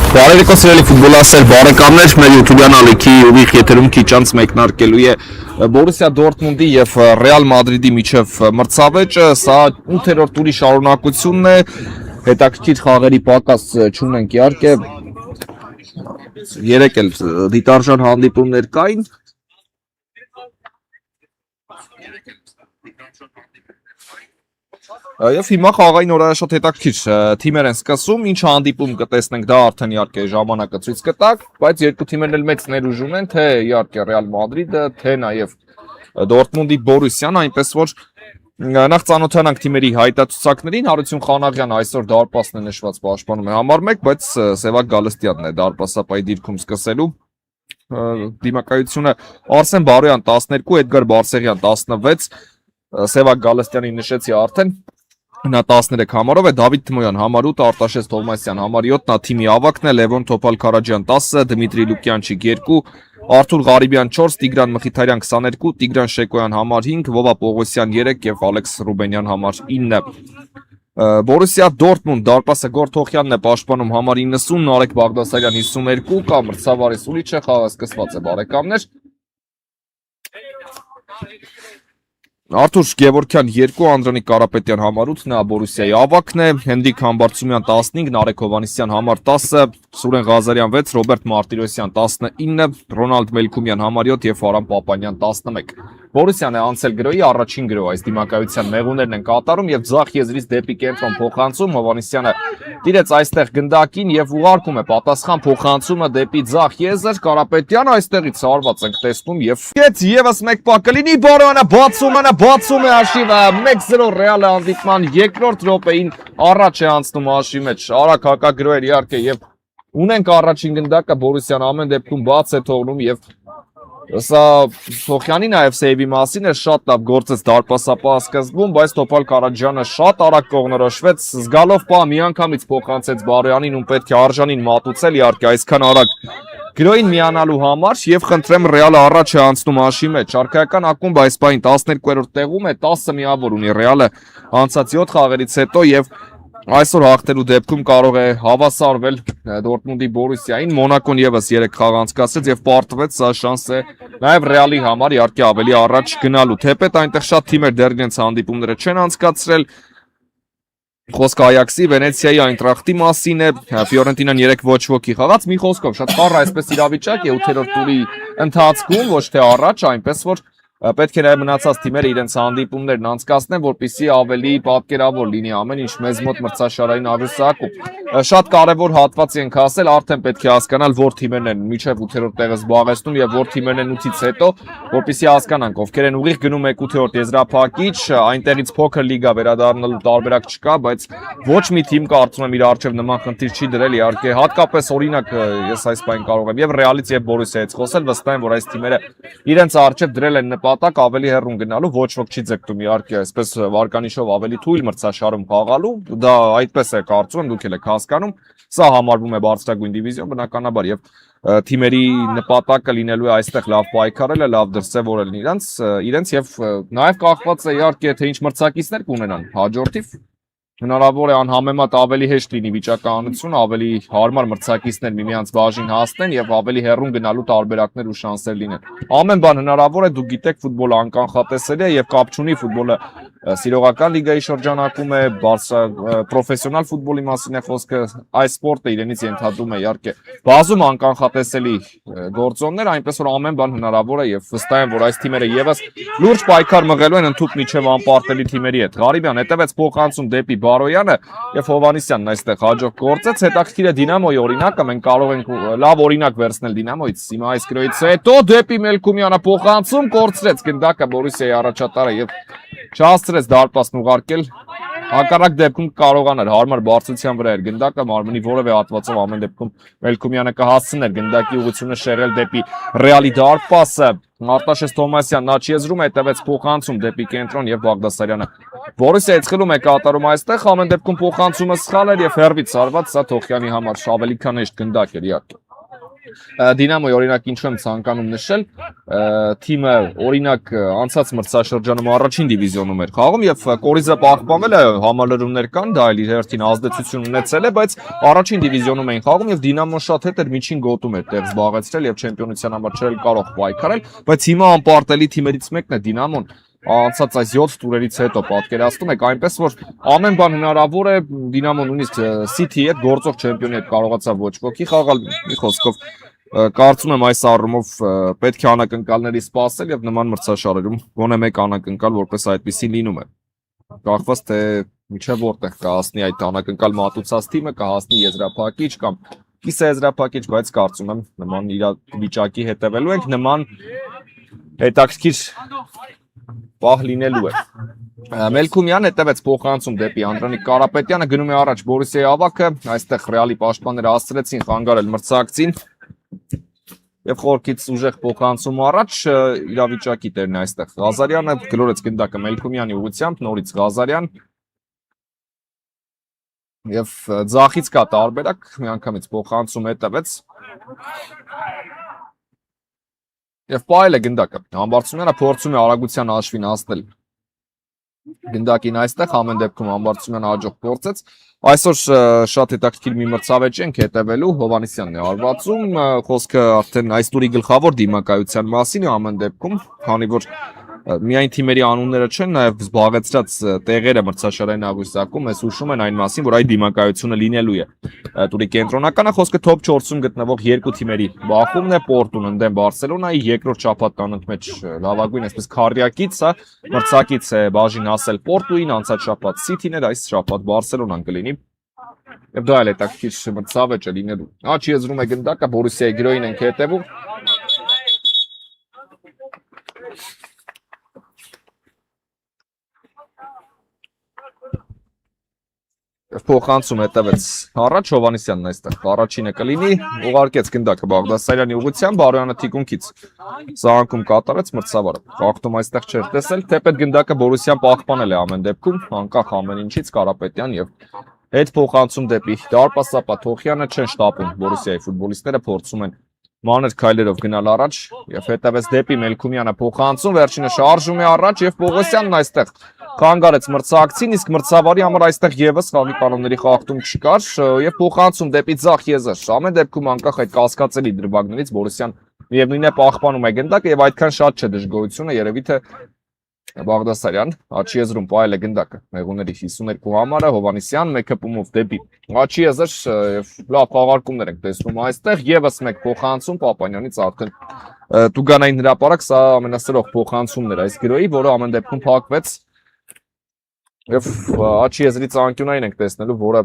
Բարեկո սիրելի ֆուտբոլասեր բարեկամներ, մեր YouTube-յան ալիքի ուղիղ եթերում քիչ անց մեկնարկելու է Բորուսիա Դորտմունդի եւ Ռեալ Մադրիդի միջև մրցավեճը, սա 8-րդ տուրի շարունակությունն է, հետաքրքիր խաղերի պակաս չունենք իհարկե, 3 էլ դիտարժան հանդիպումներ կային։ Եվ հիմա խաղային օրերը շատ հետաքրքիր թիմեր են սկսում, ինչ հանդիպում կտեսնենք, դա արդեն իհարկե ժամանակը ցույց կտակ, բայց երկու թիմերն էլ մեծ ներուժ ունեն, թե իհարկե Ռեալ Մադրիդը, թե նաև Դորտմունդի Բորուսիան, այնպես որ նախ ծանոթանանք թիմերի հայտարարություններին, Հարություն Խանաղյան այսօր դարպասն է նշված պաշտպանում է համար 1, բայց Սևակ Գալստյանն է դարպասապայի դիրքում սկսելու դիմակայությունը Արսեն Բարոյան 12, Էդգար Բարսեղյան 16, Սևակ Գալստյանի նշեցի արդեն նա 13 համարով է, Դավիթ Թմոյան համար 8, Արտաշես Թովմասյան համար 7, նա թիմի ավագն է, Լևոն Թոփալ Քարաջյան 10, Դմիտրի Լուկյանչիկ 2, Արթուր Ղարիբյան 4, Տիգրան Մխիթարյան 22, Տիգրան Շեկոյան համար 5, Վովա Պողոսյան 3 եւ Ալեքս Ռուբենյան համար 9։ Բորուսիա Դորտմունդ դարպասը Գոր Թոխյանն է պաշտպանում համար 90, Նարեկ Բաղդասարյան 52, կա մրցավարի Սուլիչը, խաղը սկսված է բարեկամներ։ Արթուր Գևորգյան 2, Անդրանիկ Կարապետյան համար 8, նա Բորուսիայի ավագն է, Հենրիկ Համբարձումյան 15, Նարեկ Հովանեսյան համար 10, Սուրեն Ղազարյան 6, Ռոբերտ Մարտիրոսյան 19, Ռոնալդ Մելքումյան համար 7 եւ Արամ Պապանյան 11։ Բորուսիան է անցել գրոյի առաջին գրով, այս դիմակայության մեղուներն են կատարում եւ ձախ եզրից դեպի կենտրոն փոխանցում, Հովանեսյանը տիրեց այստեղ գնդակին եւ ուղարկում է պատասխան փոխանցումը դեպի ձախ եզր, Կարապետյան այստեղից հարված ենք տեսնում եւ եւս մեկ պա կլինի, Բարոյանը բացում է հաշիվը 1-0 Ռեալը հանդիպման երկրորդ րոպեին առաջ է անցնում հաշվի մեջ, արագ հակագրոհեր իհարկե եւ ունենք առաջին գնդակը, Բորուսիան ամեն դեպքում բաց է թողնում եւ սա Սոխյանի նաև սեյվի մասին է, շատ լավ գործեց դարպասապահ սկզբում, բայց Թոփալ Քարաջյանը շատ արագ կողմնորոշվեց, զգալով պահ միանգամից փոխանցեց Բարոյանին, ում պետք է արժանին մատուցել, իհարկե այսքան արագ գրոյին միանալու համար եւ խնդրեմ Ռեալը առաջ է անցնում հաշվի մեջ, արքայական ակումբը այս պահին 12-րդ տեղում է, 10 միավոր ունի Ռեալը անցած 7 խաղերից հետո եւ այսօր հաղթելու դեպքում կարող է հավասարվել Դորտմունդի Բորուսիային, Մոնակոն եւս 3 խաղ անցկացրեց եւ պարտվեց, սա շանս է նաեւ Ռեալի համար իհարկե ավելի առաջ գնալու, թեպետ այնտեղ շատ թիմեր դեռ իրենց հանդիպումները չեն անցկացրել, խոսքը Այաքսի, Վենեցիայի, Այնտրախտի մասին է, Ֆիորենտինան 3 ոչ ոքի խաղաց, մի խոսքով շատ խառը այսպես իրավիճակ է 8-րդ տուրի ընթացքում, ոչ թե առաջ, այնպես որ պետք է նաև մնացած թիմերը իրենց հանդիպումներն անցկացնեն, որպեսզի ավելի պատկերավոր լինի ամեն ինչ մեզ մոտ մրցաշարային աղյուսակում։ Շատ կարևոր հատված ենք ասել, արդեն պետք է հասկանալ, որ թիմերն են միջև 8-րդ տեղը զբաղեցնում եւ որ թիմերն են 8-ից հետո, որպեսզի հասկանանք, ովքեր են ուղիղ գնում 1/8 եզրափակիչ, այնտեղից փոքր լիգա վերադառնալու տարբերակ չկա, բայց ոչ մի թիմ կարծում եմ իր արժեվ նման խնդիր չի դրել, իհարկե, հատկապես օրինակ ես այս բան կարող եմ եւ Ռեալից եւ Բորուսիայից խոսել, վստահ եմ, որ այս թիմերը իրենց արժեվ դրել են նպատակ ավելի հեռուն գնալու, ոչ ոք չի ձգտում իհարկե այսպես վարկանիշով ավելի թույլ մրցաշարում խաղալու, դա այդպես է կարծում եմ, դուք եք հասկանում, սա համարվում է բարձրագույն դիվիզիոն բնականաբար եւ թիմերի նպատակը լինելու է այստեղ լավ պայքարելը, լավ դրսևորել իրենց եւ նաեւ կախված է իհարկե թե ինչ մրցակիցներ կունենան հաջորդիվ հնարավոր է անհամեմատ ավելի հեշտ լինի վիճակահանությունը, ավելի հարմար մրցակիցներ միմյանց բաժին հասնեն եւ ավելի հեռուն գնալու տարբերակներ ու շանսեր լինեն։ Ամեն բան հնարավոր է, դուք գիտեք ֆուտբոլը անկանխատեսելի է եւ կապ չունի ֆուտբոլը սիրողական լիգայի շրջանակում է, պրոֆեսիոնալ ֆուտբոլի մասին է խոսքը, այս սպորտը իրենից ենթադրում է իհարկե բազում անկանխատեսելի գործոններ, այնպես որ ամեն բան հնարավոր է եւ վստահ եմ, որ այս թիմերը եւս լուրջ պայքար մղելու են ընդհանուր միջև անպարտելի թիմերի հետ։ Ղարիբյան հետևեց փոխանցում դեպի Բարոյանը եւ Հովանեսյանն այստեղ հաջող գործեց, հետաքրքիր է Դինամոյի օրինակը, մենք կարող ենք լավ օրինակ վերցնել Դինամոյից, հիմա այս գրոյից հետո դեպի Մելքումյանը փոխանցում կորցրեց գնդակը Բորուսիայի առաջատարը եւ չհասցրեց դարպասն ուղարկել, հակառակ դեպքում կարողանար հարմար բարձրության վրա էր գնդակը, մարմնի որևէ հատվածով ամեն դեպքում Մելքումյանը կհասցներ գնդակի ուղղությունը շեղել դեպի Ռեալի դարպասը, Արտաշես Թովմասյանն աջ եզրում հետևեց փոխանցում դեպի կենտրոն եւ Բաղդասարյանը Բորուսիայից խլում է կատարում այստեղ, ամեն դեպքում փոխանցումը սխալ էր եւ հերվից արված, սա Թոխյանի համար ավելի քան հեշտ գնդակ էր իհարկե։ Դինամոյի օրինակ ինչու եմ ցանկանում նշել, թիմը օրինակ անցած մրցաշրջանում առաջին դիվիզիոնում էր խաղում եւ կորիզը պահպանվել է, համալրումներ կան, դա էլ իր հերթին ազդեցություն ունեցել է, բայց առաջին դիվիզիոնում էին խաղում եւ Դինամոն շատ հետ էր միջին գոտում էր տեղ զբաղեցրել եւ չեմպիոնության համար չէր կարող պայքարել, բայց հիմա անպարտելի թիմերից մեկն է Դինամոն անցած այս 7 տուրերից հետո պատկերացնում եք այնպես որ ամեն բան հնարավոր է Դինամոն նույնիսկ City-ի հետ գործող չեմպիոնի հետ կարողացավ ոչ ոքի խաղալ մի խոսքով կարծում եմ այս առումով պետք է անակնկալների սպասել եւ նման մրցաշարերում գոնե մեկ անակնկալ որպես այդպեսին լինում է կախված թե միջև որտեղ կհասնի այդ անակնկալ մատուցած թիմը կհասնի եզրափակիչ կամ կիսաեզրափակիչ բայց կարծում եմ նման իրավիճակի հետևելու ենք նման հետաքրքիր պահ լինելու է Մելքումյան հետևեց փոխանցում դեպի Անդրանիկ Կարապետյանը գնում է առաջ Բորիսիայի ավակը այստեղ Ռեալի պաշտպանները հասցրեցին խանգարել մրցակցին եւ խորքից ուժեղ փոխանցում առաջ իրավիճակի տերն է այստեղ Ղազարյանը գլորեց գնդակը Մելքումյանի ուղությամբ նորից Ղազարյան եւ ձախից կա տարբերակ միանգամից փոխանցում հետևեց Եվ պայել է գնդակը, Համբարձումյանը փորձում է արագության հաշվին հասնել գնդակին այստեղ, ամեն դեպքում Համբարձումյանը հաջող փորձեց, այսօր շատ հետաքրքիր մի մրցավեճ ենք հետևելու, Հովանեսյանն է հարվածում, խոսքը արդեն այս տուրի գլխավոր դիմակայության մասին է ամեն դեպքում, քանի որ միայն թիմերի անունները չեն, նաև զբաղեցրած տեղերը մրցաշարային աղյուսակում ես հուշում են այն մասին, որ այդ դիմակայությունը լինելու է տուրի կենտրոնականը խոսքը top 4-ում գտնվող երկու թիմերի բախումն է Պորտուն ընդդեմ Բարսելոնայի երկրորդ շաբաթն ընդմեջ լավագույն այսպես քարյակից է մրցակից է բաժին հասել Պորտուին անցած շաբաթ City-ն էր այս շաբաթ Բարսելոնան կլինի եւ դա էլ հետաքրքիր մրցավեճ է լինելու աչի եզրում է գնդակը Բորիսիայի գրոյին ենք հետևում Փոխանցում հետևեց առաջ Հովանեսյանն այստեղ առաջինը կլինի ուղարկեց գնդակը Բաղդասարյանի ուղղությամբ Բարոյանը թիկունքից զանգում կատարեց մրցավարը խախտում այստեղ չէր տեսել թեպետ գնդակը Բորիսյան պահպանել է ամեն դեպքում անկախ ամեն ինչից Կարապետյան եւ հետ փոխանցում դեպի Դարպասապա Թոխյանը չեն շտապում Բորիսիայի ֆուտբոլիստները փորձում են մանր քայլերով գնալ առաջ եւ հետևեց դեպի Մելքումյանը փոխանցում վերջինը շարժում է առաջ եւ Պողոսյանն այստեղ Խանգարեց մրցակցին, իսկ մրցավարի համար այստեղ եւս խաղի կանոնների խախտում չկար եւ փոխանցում դեպի ձախ եզր։ Ամեն դեպքում անկախ այդ կասկածելի դրվագներից Բորիսյան միևնույն է պահպանում է գնդակը եւ այդքան շատ չէ դժգոհությունը, երևի թե Բաղդասարյան աչի եզրում պայել է գնդակը։ Մեղուների 52 համարը Հովանեսյան մեկ հպումով դեպի աչի եզր եւ լավ խաղարկումներ ենք տեսնում այստեղ եւս մեկ փոխանցում Պապանյանից արդեն Տուգանային հրապարակ սա ամենասերող փոխանցումն էր այս գրոյի, որը ամեն դեպքում փակվեց Եվ աչի եզրից անկյունային ենք տեսնելու, որը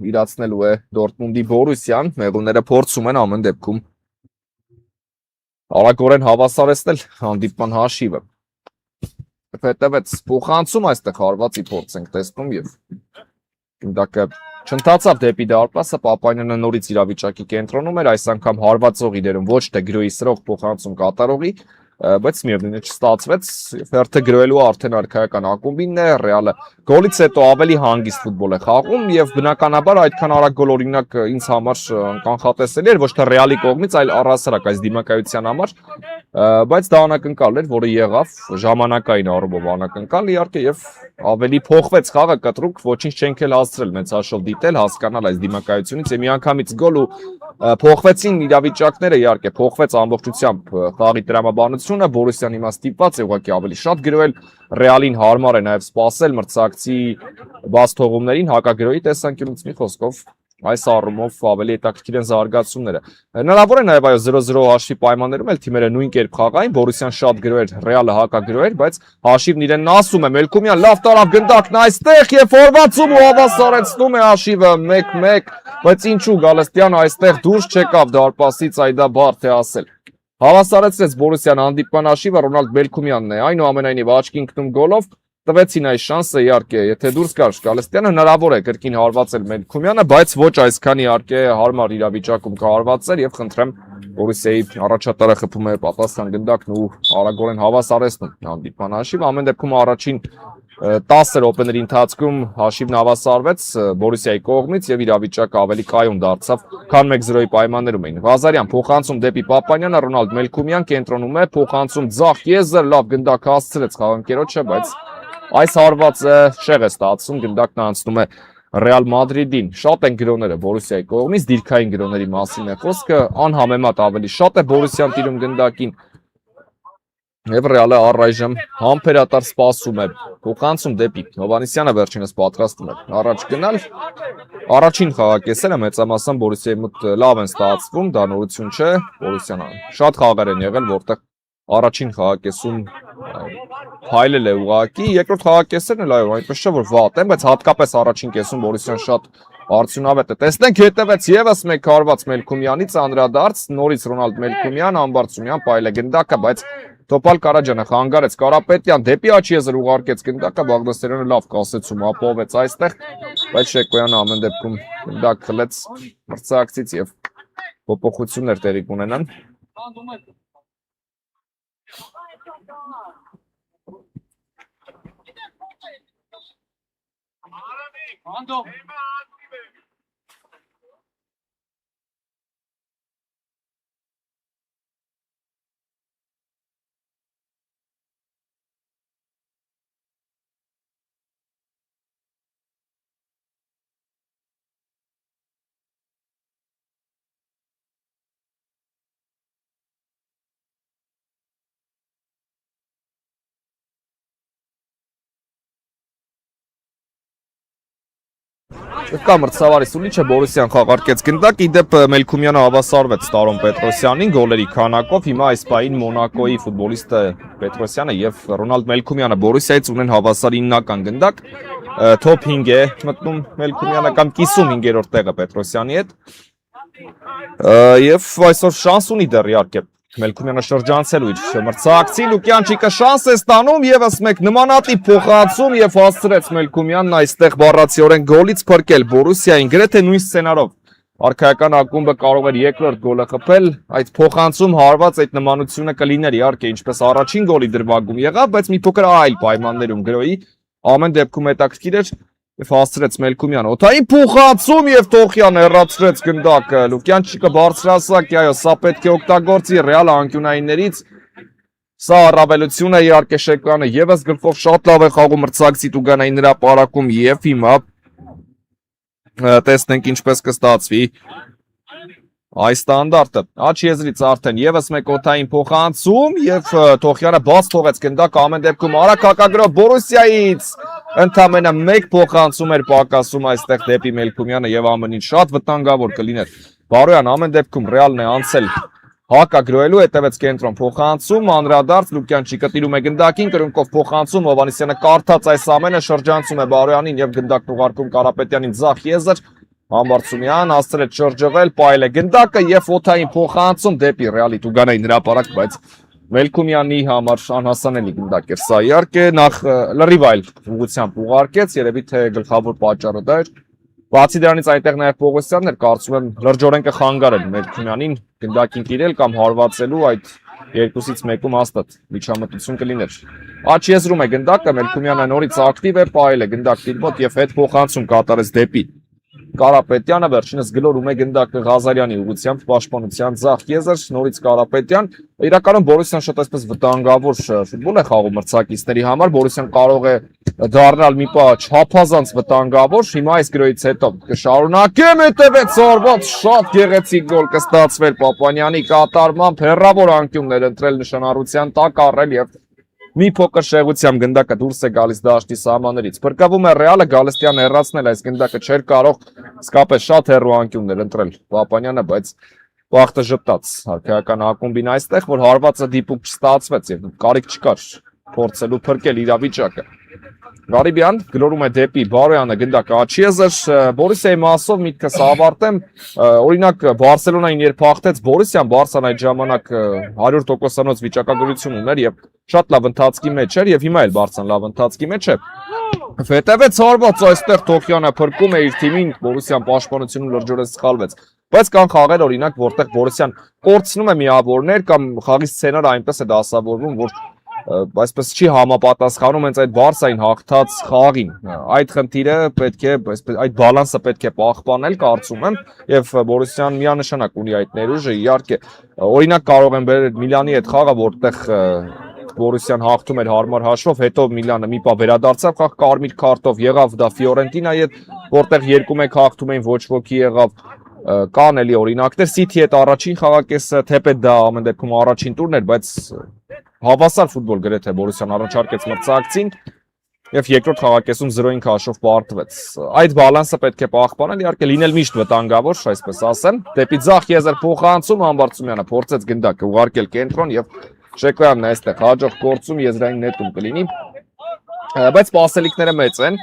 իրացնելու է Դորտմունդի Բորուսիան, մեղուները փորձում են ամեն դեպքում արագորեն հավասարեցնել հանդիպման հաշիվը։ Հետևեց փոխանցում այստեղ հարվածի փորձ ենք տեսնում եւ գնդակը չընդհացավ դեպի դարպասը Պապանյանը նորից իրավիճակի կենտրոնում էր, այս անգամ հարվածողի դերում ոչ թե գրոյի սրող փոխանցում կատարողի բայց միևնույն է չստացվեց հերթը գրելու արդեն արքայական ակումբինն է Ռեալը գոլից հետո ավելի հանգիստ ֆուտբոլ է խաղում եւ բնականաբար այդքան արագ գոլ օրինակ ինձ համար կանխատեսելի էր ոչ թե Ռեալի կողմից այլ առհասարակ այս դիմակայության համար բայց դա անակնկալ էր որը եղավ ժամանակային առումով անակնկալ իհարկե եւ ավելի փոխվեց խաղը կտրուկ ոչինչ չենք էլ հասցրել մեծ հաշվով դիտել հասկանալ այս դիմակայությունից եւ միանգամից գոլ ու փոխվեցին իրավիճակները իհարկե փոխվեց ամբողջությամբ խաղի տրամաբանությունը Բորուսյան հիմա ստիպված է ուղղակի ավելի շատ գրոել Ռեալին հարմար է նաև սպասել մրցակցի բաց թողումներին հակագրոյի տեսանկյունից մի խոսքով այս առումով ավելի հետաքրքիր են զարգացումները հնարավոր է նաև այո 0-0 հաշվի պայմաններում էլ թիմերը նույն կերպ խաղային Բորուսյան շատ գրոեր Ռեալը հակագրոեր բայց հաշիվն իրեն ասում է Մելքումյան լավ տարավ գնդակն այստեղ եւ ֆորվարդում ու հավասարեցնում է հաշիվը 1-1 բայց ինչու Գալստյանը այստեղ դուրս չեկավ դարպասից այդա բարդ է ասել Հավասարեցրեց Բորուսյան հանդիպման հաշիվը Ռոնալդ Մելքումյանն է այնուամենայնիվ աչքի ընկնում գոլով տվեցին այս շանսը իհարկե եթե դուրս գար Գալստյանը հնարավոր է կրկին հարվածել Մելքումյանը բայց ոչ այսքան իհարկե հարմար իրավիճակում կհարվածել եւ խնդրեմ Բորուսիայի առաջատարը խփում է պատասխան գնդակն ու արագորեն հավասարեցնում հանդիպման հաշիվը ամեն դեպքում առաջին 10 րոպեների ընթացքում հաշիվն հավասարվեց Բորուսիայի կողմից եւ իրավիճակը ավելի կայուն դարձավ, քան 1-0-ի պայմաններում էին։ Ղազարյան փոխանցում դեպի Պապանյանը, Ռոնալդ Մելքումյան կենտրոնում է, փոխանցում ձախ եզր, լավ գնդակ հասցրեց խաղանկերոջը, բայց այս հարվածը շեղ է ստացվում, գնդակն անցնում է Ռեալ Մադրիդին։ Շատ են գրոները Բորուսիայի կողմից, դիրքային գրոների մասին է խոսքը, անհամեմատ ավելի շատ է Բորուսիան տիրում գնդակին։ Եվ Ռեալը առայժմ համբերատար սպասում է, փոխանցում դեպի Հովհաննիսյանը վերջինս պատրաստում է առաջ գնալ։ Առաջին խաղակեսերը մեծամասամբ Բորուսիայի մոտ լավ են ստացվում, դա նորություն չէ, Բորուսիան շատ խաղեր են եղել, որտեղ առաջին խաղակեսում փայլել է ուղղակի, երկրորդ խաղակեսերն էլ այո, այնպես չէ որ վատ են, բայց հատկապես առաջին կեսում Բորուսիան շատ արդյունավետ է։ Տեսնենք հետևեց եւս մեկ հարված Մելքումյանից անդրադարձ, նորից Ռոնալդ Մելքումյան, Ամբարձումյան փայլ է գնդակը, բայց Տոպալ Կարաջյանը խանգարեց Կարապետյան դեպի աջ եզր ուղարկեց գնդակը, Բաղդասարյանը լավ կասեցում ապահովեց այստեղ, բայց Շեկոյանը ամեն դեպքում գնդակ խլեց մրցակցից եւ փոփոխություններ տեղի կունենան։ Կա մրցավարի Սուլիչը Բորուսիան խաղարկեց գնդակ, իդեպ Մելքումյանը հավասարվեց Տարոն Պետրոսյանին գոլերի քանակով, հիմա այս պահին Մոնակոյի ֆուտբոլիստը Պետրոսյանը եւ Ռոնալդ Մելքումյանը Բորուսիայից ունեն հավասար 9-ական գնդակ, top 5 է մտնում Մելքումյանը կամ կիսում 5-րդ տեղը Պետրոսյանի հետ, եւ այսօր շանս ունի դեռ իհարկե Մելքումյանը շրջանցելու իր մրցակցին, Լուկյանչիկը շանս է ստանում, եւս մեկ նմանատիպ փոխանցում եւ հասցրեց Մելքումյանն այստեղ բառացիորեն գոլից փրկել Բորուսիային, գրեթե նույն սցենարով արքայական ակումբը կարող էր երկրորդ գոլը խփել, այդ փոխանցում հարված այդ նմանությունը կլիներ իհարկե ինչպես առաջին գոլի դրվագում եղավ, բայց մի փոքր այլ պայմաններում գրոյի, ամեն դեպքում հետաքրքիր էր եւ հասցրեց Մելքումյանը։ Օթային փոխանցում եւ Տոխյան հեռացրեց գնդակը։ Լուկյանչիկը բարձրասակ, այո, սա պետք է օգտագործի Ռեալ անկյունայիններից։ Սա առավելություն է իհարկե Շեկոյանը եւս գլխով շատ լավ է խաղում մրցակցի Տուգանային հրապարակում եւ հիմա տեսնենք ինչպես կստացվի այս ստանդարտը։ Աջ եզրից արդեն եւս մեկ օթային փոխանցում եւ Տոխյանը բաց թողեց գնդակը ամեն դեպքում արագ հակագրով Բորուսիայից ընդամենը մեկ փոխանցում էր պակասում այստեղ դեպի Մելքումյանը եւ ամեն ինչ շատ վտանգավոր կլիներ։ Բարոյան ամեն դեպքում Ռեալն է անցել հակագրոյելու, հետևեց կենտրոն փոխանցում, անդրադարձ Լուկյանչիկը տիրում է գնդակին, կրունկով փոխանցում, Հովհաննիսյանը կարդաց այս ամենը, շրջանցում է Բարոյանին եւ գնդակն ուղարկում Կարապետյանին ձախ եզր, Ամբարձումյան հասցրեց շրջվել, պայել է գնդակը եւ օթային փոխանցում դեպի Ռեալի Տուգանային հրապարակ, բայց Մելքումյանի համար անհասանելի գնդակ էր սա իհարկե, նախ լրիվ այլ ուղղությամբ ուղարկեց, երևի թե գլխավոր պատճառը դա էր։ Բացի դրանից այնտեղ նաև Պողոսյանն էր, կարծում եմ լրջորեն կխանգարել Մելքումյանին գնդակին տիրել կամ հարվածելու, այդ երկուսից մեկում հաստատ միջամտություն կլիներ։ Աջ եզրում է գնդակը, Մելքումյանը նորից ակտիվ է, պահել է գնդակ իր մոտ եւ հետ փոխանցում կատարեց դեպի Կարապետյանը, վերջինս գլորում է գնդակը Ղազարյանի ուղղությամբ պաշտպանության ձախ եզր, նորից Կարապետյան, իրականում Բորուսիան շատ այսպես վտանգավոր ֆուտբոլ է խաղում մրցակիցների համար, Բորուսիան կարող է դառնալ մի պահ չափազանց վտանգավոր, հիմա այս գրոյից հետո կշարունակեմ, հետևեց արված, շատ գեղեցիկ գոլ կստացվեր Պապանյանի կատարմամբ, հեռավոր անկյուններ ընտրել նշանառության տակ առել եւ մի փոքր շեղությամբ գնդակը դուրս է գալիս դաշտի սահմաններից։ Փրկվում է Ռեալը, Գալստյանը հեռացնել այս գնդակը չէր կարող իսկապես շատ հեռու անկյուններ ընտրել Պապանյանը, բայց բախտը ժպտաց հարկայական ակումբին այստեղ, որ հարվածը դիպուկ չստացվեց եւ կարիք չկար փորձելու փրկել իրավիճակը։ Գարիբյան գլորում է դեպի Բարոյանը գնդակը աչի եզր, Բորուսիայի մասով միտքս ավարտեմ, օրինակ Բարսելոնային երբ հաղթեց Բորուսիան, Բարսան այդ ժամանակ 100%-անոց վիճակագրություն ուներ եւ շատ լավ ընթացքի մեջ էր եւ հիմա էլ Բարսան լավ ընթացքի մեջ է։ Հետևեց հարված այստեղ Տոխյանը փրկում է իր թիմին, Բորուսիան պաշտպանությունում լրջորեն սխալվեց։ Բայց կան խաղեր օրինակ, որտեղ Բորուսիան կորցնում է միավորներ կամ խաղի սցենարը այնպես է դասավորվում, որ այսպես չի համապատասխանում հենց այդ Բարսային հաղթած խաղին։ Այդ խնդիրը պետք է, այդ բալանսը պետք է պահպանել, կարծում եմ, եւ Բորուսիան միանշանակ ունի այդ ներուժը, իհարկե, օրինակ կարող են բերել Միլանի հետ խաղը, որտեղ Բորուսիան հաղթում էր հարմար հաշվով, հետո Միլանը մի պահ վերադարձավ խաղ կարմիր քարտով, եղավ դա Ֆիորենտինայի հետ, որտեղ 2-1 հաղթում էին, ոչ ոքի եղավ, կան էլի օրինակներ, Սիթի հետ առաջին խաղակեսը, թեպետ դա ամեն դեպքում առաջին տուրն էր, բայց հավասար ֆուտբոլ գրեթե Բորուսիան առաջարկեց մրցակցին եւ երկրորդ խաղակեսում 0-5 հաշվով պարտվեց։ Այդ բալանսը պետք է պահպանել, իհարկե լինել միշտ վտանգավոր, այսպես ասեմ։ Դեպի ձախ եզր փոխանցում Համբարձումյանը փորձեց գնդակը ուղարկել կենտրոն եւ Շեկոյանն այստեղ հաջող կորցում եզրային նետում կլինի։ Բայց սպասելիքները մեծ են։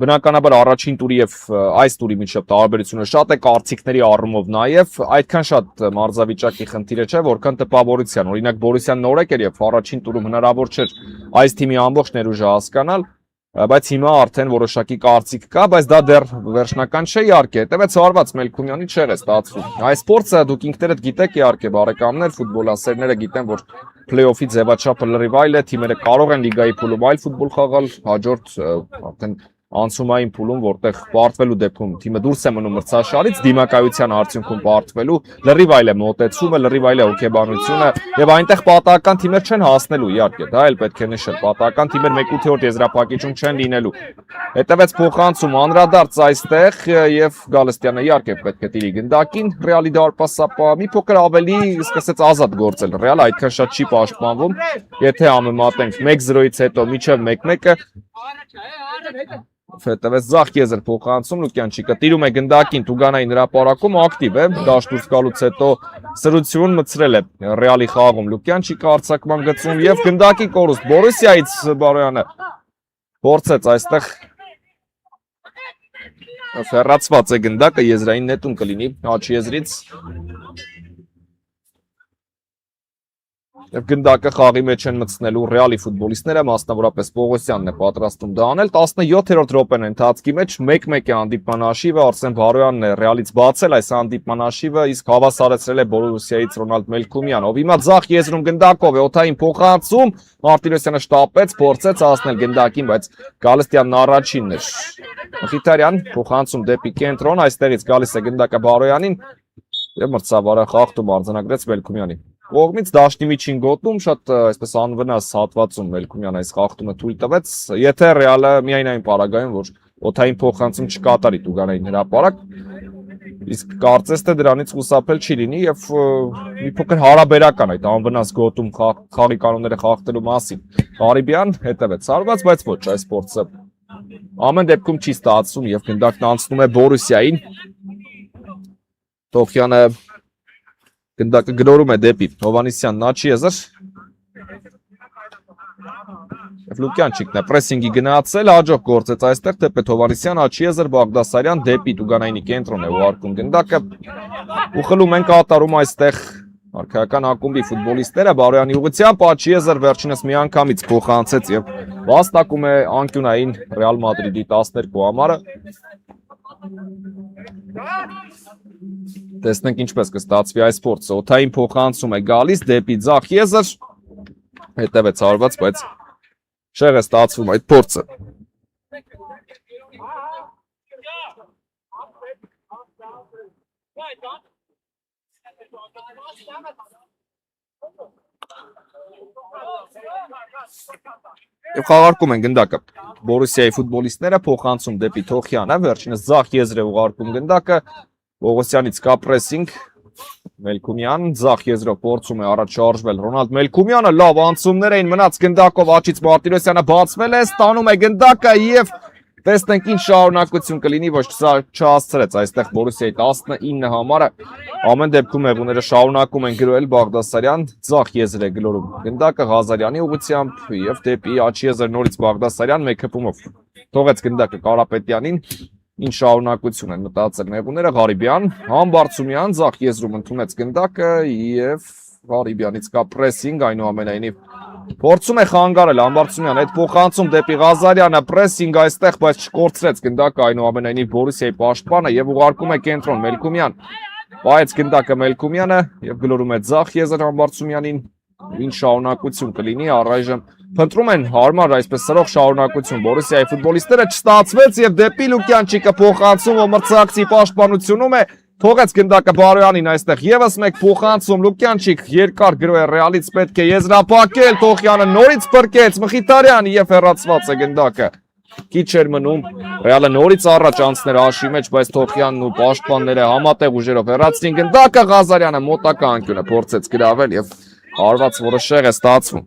Բնականաբար առաջին տուրի եւ այս տուրի միջև տարբերությունը շատ է կարծիքների առումով նաեւ այդքան շատ մարզավիճակի խնդիրը չէ, որքան տպավորության։ Օրինակ Բորուսիան նորեկ էր եւ առաջին տուրում հնարավոր չէր այս թիմի ամբողջ ներուժը հասկանալ, բայց հիմա արդեն որոշակի կարծիք կա, բայց դա դեռ վերջնական չէ իհարկե։ Հետևեց հարված Մելքումյանի չէր է ստացվում։ Այս սպորտը դուք ինքներդ գիտեք իհարկե բարեկամներ, ֆուտբոլասերները գիտեն, որ play-off-ի ձևաչափը լրիվ այլ է, թիմերը կարող են լիգայի փուլում այլ ֆուտբոլ խաղալ, հաջորդ արդեն անցումային փուլում, որտեղ պարտվելու դեպքում թիմը դուրս է մնում մրցաշարից, դիմակայության արդյունքում պարտվելու, լրիվ այլ է մոտեցումը, լրիվ այլ է հոգեբանությունը եւ այնտեղ պատահական թիմեր չեն հասնելու, իհարկե, դա էլ պետք է նշել, պատահական թիմեր 1/8 եզրափակիչում չեն լինելու։ Հետևեց փոխանցում անդրադարձ այստեղ եւ Գալստյանը իհարկե պետք է տիրի գնդակին, Ռեալի դարպասապա մի փոքր ավելի սկսեց ազատ գործել, Ռեալը այդքան շատ չի պաշտպանվում, եթե համեմատենք 1-0-ից հետո միջև 1-1-ը Հետևեց ձախ եզր փոխանցում Լուկյանչիկը տիրում է գնդակին Տուգանային հրապարակում ակտիվ է դաշտ դուրս գալուց հետո սրություն մցրել է Ռեալի խաղում Լուկյանչիկը արձակման գծում եւ գնդակի կորուստ Բորուսիայից Բարոյանը փորձեց այստեղ ֆերացված է գնդակը եզրային նետում կլինի աջ եզրից Եվ գնդակը խաղի մեջ են մտցնելու Ռեալի ֆուտբոլիստները, մասնավորապես Պողոսյանն է պատրաստում դա անել։ 17-րդ րոպեն ընթացքի մեջ 1-1 է հանդիպման հաշիվը, Արսեն Բարոյանն է Ռեալից բացել այս հանդիպման հաշիվը, իսկ հավասարեցրել է Բորուսիայից Ռոնալդ Մելքումյանը, ով հիմա ձախ եզրում գնդակով է օթային փոխանցում, Մարտիրոսյանը շտապեց, փորձեց հասնել գնդակին, բայց Գալստյանն առաջինն էր։ Մխիթարյան փոխանցում դեպի կենտրոն, այստեղից գալիս է գնդակը Բարոյանին եւ մրցավարը խախտում արձանագրեց Մելքումյանին։ Կողմից դաշտի միջին գոտում շատ այսպես անվնաս հատվածում Մելքումյանը այս խախտումը թույլ տվեց, եթե Ռեալը միայն այն պարագայում, որ օթային փոխանցում չկատարի Տուգանային հրապարակ, իսկ կարծես թե դրանից խուսափել չի լինի եւ մի փոքր հարաբերական այդ անվնաս գոտում խաղի կանոնները խախտելու մասին։ Ղարիբյան հետևեց հարված, բայց ոչ այս սպորտը ամեն դեպքում չի ստացվում եւ գնդակն անցնում է Բորուսիային։ Տոխյանը Գնդակը գրորում է դեպի Հովանիսյանն աչի եզր Եվ Լուկյանչիկն է պրեսինգի գնացել, հաջող գործեց այստեղ թեպետ Հովանիսյան, աչի եզր Բաղդասարյան դեպի Տուգանայինի կենտրոն է ուղարկում գնդակը ու խլում են կատարում այստեղ արքայական ակումբի ֆուտբոլիստները Բարոյանի ուղղությամբ աչի եզր վերջինս միանգամից փոխանցեց եւ վաստակում է անկյունային Ռեալ Մադրիդի 12 համարը Տեսնենք ինչպես կստացվի այս փորձը, օթային փոխանցում է գալիս դեպի ձախ եզր, հետևեց հարված, բայց շեղ է ստացվում այդ փորձը։ Եվ խաղարկում են գնդակը Բորուսիայի ֆուտբոլիստները փոխանցում դեպի Թոխյանը, վերջինս ձախ եզր է ուղարկում գնդակը, Պողոսյանից կա պրեսինգ, Մելքումյան, ձախ եզրով փորձում է առաջ շարժվել Ռոնալդ Մելքումյանը, լավ անցումներ էին մնաց գնդակով աչից Մարտիրոսյանը բացվել է, ստանում է գնդակը եւ տեսնենք ինչ շարունակություն կլինի, ոչ չհասցրեց այստեղ Բորուսիայի 19 համարը, ամեն դեպքում հեղուները շարունակում են գրոհել Բաղդասարյան, ձախ եզր է գլորում գնդակը Ղազարյանի ուղղությամբ եւ դեպի աչ եզր նորից Բաղդասարյան մեկ հպումով թողեց գնդակը Կարապետյանին, ինչ շարունակություն են մտածել հեղուները Ղարիբյան, Համբարձումյան ձախ եզրում ընդունեց գնդակը եւ Ղարիբյանից կա պրեսինգ, այնուամենայնիվ փորձում է խանգարել Համբարձումյան, այդ փոխանցում դեպի Ղազարյանը, պրեսինգ այստեղ, բայց չկորցրեց գնդակը, այնուամենայնիվ Բորուսիայի պաշտպանը եւ ուղարկում է կենտրոն Մելքումյան։ Պայեց գնդակը Մելքումյանը եւ գլորում է ձախ եզր Համբարձումյանին, Ինչ շարունակություն կլինի առայժմ փնտրում են հարմար այսպես սրող շարունակություն Բորուսիայի ֆուտբոլիստները չստացվեց եւ դեպի Լուկյանչիկը փոխանցում ով մրցակցի պաշտպանությունում է թողեց գնդակը Բարոյանին այստեղ եւս մեկ փոխանցում Լուկյանչիկ երկար գրո է Ռեալից պետք է եզրափակել Թոխյանը նորից փրկեց Մխիթարյան եւ հեռացված է գնդակը Քիչ էր մնում Ռեալը նորից առաջ անցներ հաշվի մեջ բայց Թոխյանն ու պաշտպանները համատեղ ուժերով հեռացրին գնդակը Ղազարյանը մոտակա անկյունը փորձեց գրավել եւ հարված որոշեղ է ստացվում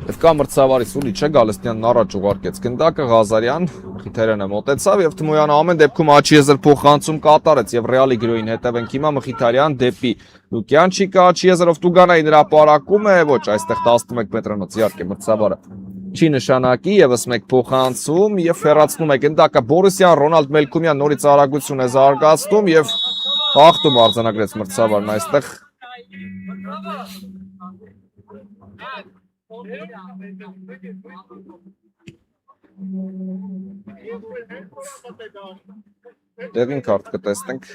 Եվ կա մրցավարի Սուլիչը Գալստյանն առաջ ուղարկեց գնդակը Ղազարյան Մխիթարյանը մոտեցավ եւ Թմոյանը ամեն դեպքում Աչիեզր փոխանցում կատարեց եւ Ռեալի գրոյին հետևենք հիմա Մխիթարյան դեպի Լուկյանչիկը Աչիեզրով Տուգանային հրապարակում է ոչ այստեղ 11 մետրանոց իհարկե մրցավարը չի նշանակի եւս մեկ փոխանցում եւ հեռացնում է գնդակը Բորուսյան Ռոնալդ Մելքումյան նորից արագություն է զարգացնում եւ հաղթում արձանագրեց մրցավարն այստեղ Դեղին քարտ կտեսնենք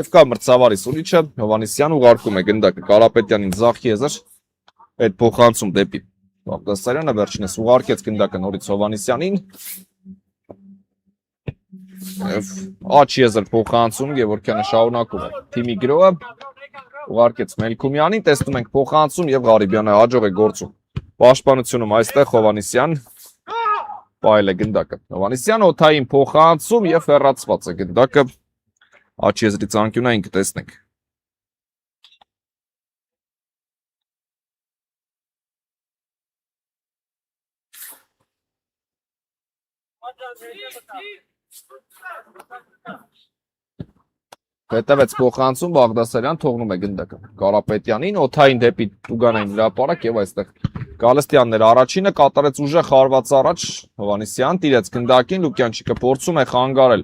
Եվ կա մրցավարի Սուլիչը Հովանեսյան ուղարկում է գնդակը Կարապետյանին ձախ եզր այդ փոխանցում դեպի Բաղդասարյանը վերջինս ուղարկեց գնդակը նորից Հովանեսյանին եւ աչ եզր փոխանցում Գևորգյանը շարունակում է թիմի գրոհը ուղարկեց Մելքումյանին տեսնում ենք փոխանցում եւ Ղարիբյանը հաջող է գործում պաշտպանությունում այստեղ Հովանեսյան Պայել է գնդակը Հովանեսյան օթային փոխանցում եւ հեռացված է գնդակը աչ եզրից անկյունային կտեսնենք Հետևեց փոխանցում Բաղդասարյան թողնում է գնդակը Կարապետյանին օթային դեպի Տուգանային հրապարակ եւ այստեղ Գալստյաններ առաջինը կատարեց ուժեղ հարված առաջ Հովանեսյան տիրեց գնդակին Լուկյանչիկը փորձում է խանգարել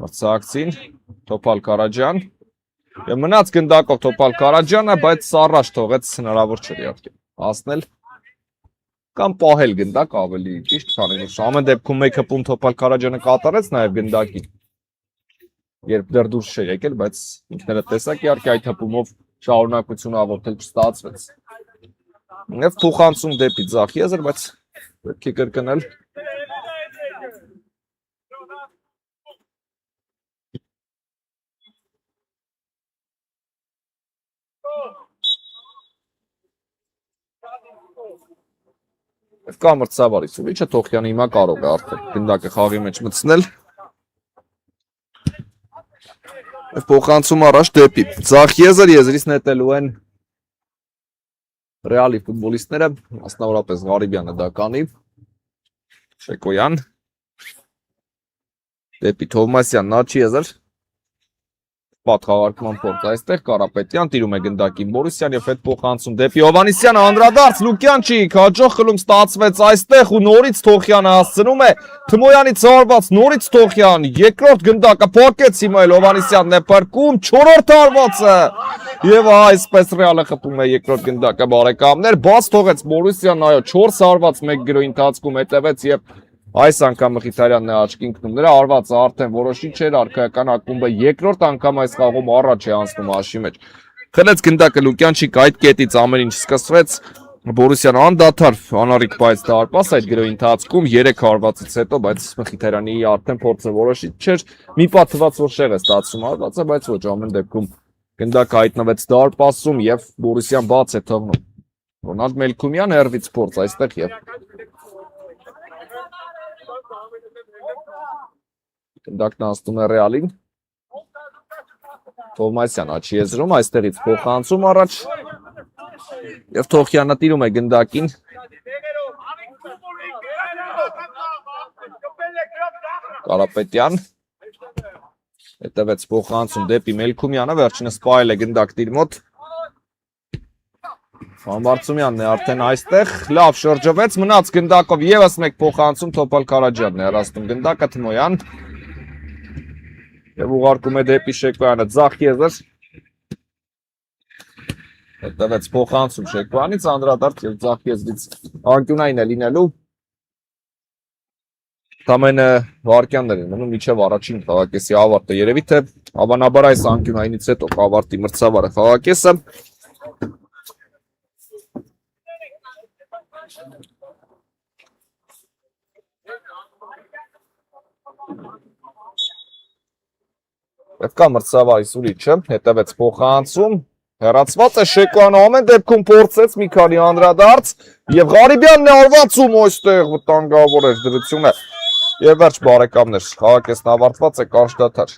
մրցակցին Թոփալ Կարաջյան եւ մնաց գնդակով Թոփալ Կարաջյանը բայց առաջ թողեց հնարավոր չէր իհարկե հասնել կամ պահել գնդակ ավելի ճիշտ քան ինձ ամեն դեպքում մեկ հպում Թոփալ Կարաջյանը կատարեց նաեւ գնդակին Երբ դեռ դուրս չէր եկել, բայց ինքներդ տեսակ իհարկե այդ հպումով շարունակությունը ավարտել չստացվեց։ Եվ փոխանցում դեպի ձախ եզր, բայց պետք է կրկնել Եվ կա մրցավարի Սուլիչը Թոխյանը հիմա կարող է արդեն գնդակը խաղի մեջ մտցնել Եվ փոխանցում առաջ դեպի ձախ եզր եզրից նետելու են Ռեալի ֆուտբոլիստները, մասնավորապես Ղարիբյանը դա կանի, Շեկոյան, դեպի Թովմասյան Նաչի եզր, պատխաղարկման փորձ այստեղ Կարապետյան տիրում է գնդակին Բորուսյան եւ հետ փոխանցում դեպի Հովանեսյանը անդրադարձ Լուկյանչիկ հաջող խլում ստացվեց այստեղ ու նորից Թոխյանը հասցնում է Թմոյանից հարված նորից Թոխյան երկրորդ գնդակը փակեց հիմա էլ Հովանեսյանն է փրկում 4-րդ հարվածը եւ այսպես Ռեալը խփում է երկրորդ գնդակը բարեկամներ բաց թողեց Բորուսյանն այո 4 հարված 1 գրոյի ընթացքում հետևեց եւ Այս անգամ Մխիթարյանն է աչքի ընկնում, նրա արվածը արդեն որոշիչ էր, արքայական ակումբը երկրորդ անգամ այս խաղում առաջ է անցնում հաշվի մեջ։ Խլեց գնդակը Լուկյանչիկ այդ կետից ամեն ինչ սկսվեց, Բորուսյանը անդադար անառիկ բայց դարպաս այդ գրոյի ընթացքում 3 հարվածից հետո, բայց Մխիթարյանի արդեն փորձը որոշիչ չէր, մի պատ թվաց որ շեղ է ստացվում արվածը, բայց ոչ ամեն դեպքում Գնդակը հայտնվեց դարպասում եւ Բորիսյան բաց է թողնում։ Ռոնալդ Մելքումյան հերվից փորձ այստեղ եւ գնդակն անցնում է Ռեալին։ Թովմասյան աչի եզրում այստեղից փոխանցում առաջ եւ Թոխյանը տիրում է գնդակին։ Կարապետյան հետևեց փոխանցում դեպի Մելքումյանը, վերջինս սպայել է գնդակ իր մոտ։ Համբարձումյանն է արդեն այստեղ, լավ շրջվեց, մնաց գնդակով եւս մեկ փոխանցում Թոփալ Քարաջյանն է հեռացնում գնդակը Թմոյան եւ ուղարկում է դեպի Շեկոյանը, ձախ եզր հետևեց փոխանցում Շեկոյանից, անդրադարձ եւ ձախ եզրից անկյունային է լինելու Ամենը վարկյաններ են մնում միջև առաջին խաղակեսի ավարտը երևի թե հավանաբար այս անկյունայինից հետո կավարտի մրցավարը խաղակեսը Եվ կա մրցավարի սուրիչը, հետևեց փոխանցում, հեռացված է Շեկոյանը ամեն դեպքում փորձեց մի քանի անդրադարձ եւ Ղարիբյանն է արվածում այստեղ վտանգավոր էր դրությունը Եվ վերջ բարեկամներ, խաղակեսն ավարտված է կարճ դադար։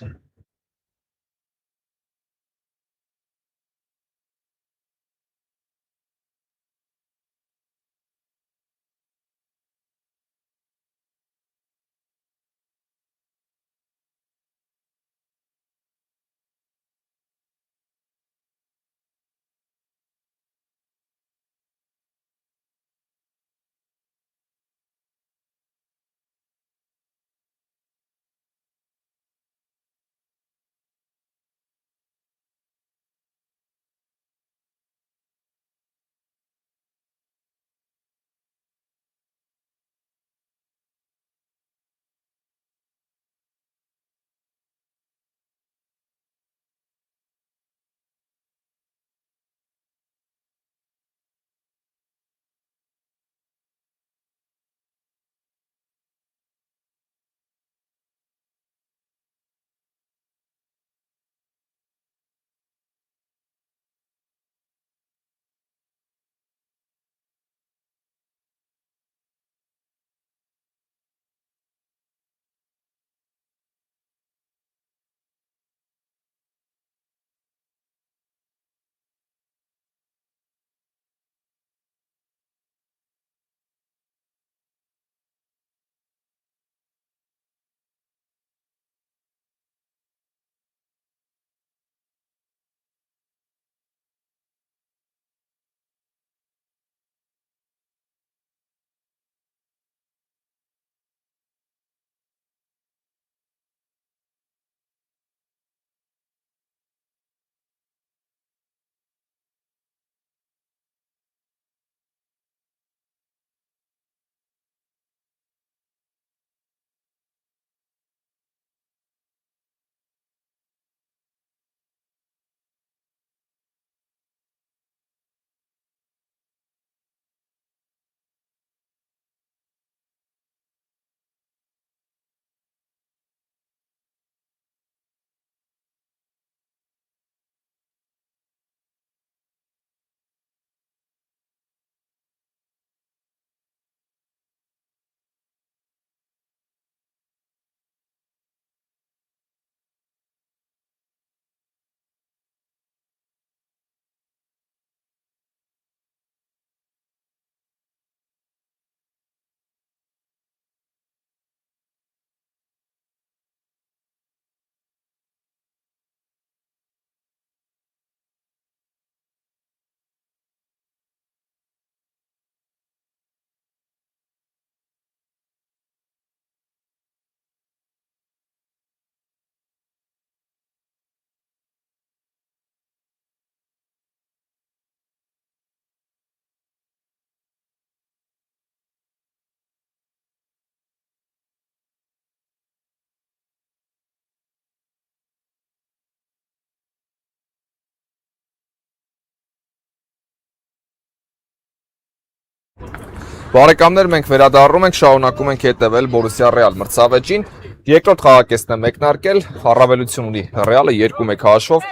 Բարեկամներ, մենք վերադառնում ենք, շարունակում ենք հետևել Բորուսիա Ռեալ մրցավեճին։ Երկրորդ խաղակեսն է մեկնարկել, առավելություն ունի Ռեալը 2-1 հաշվով։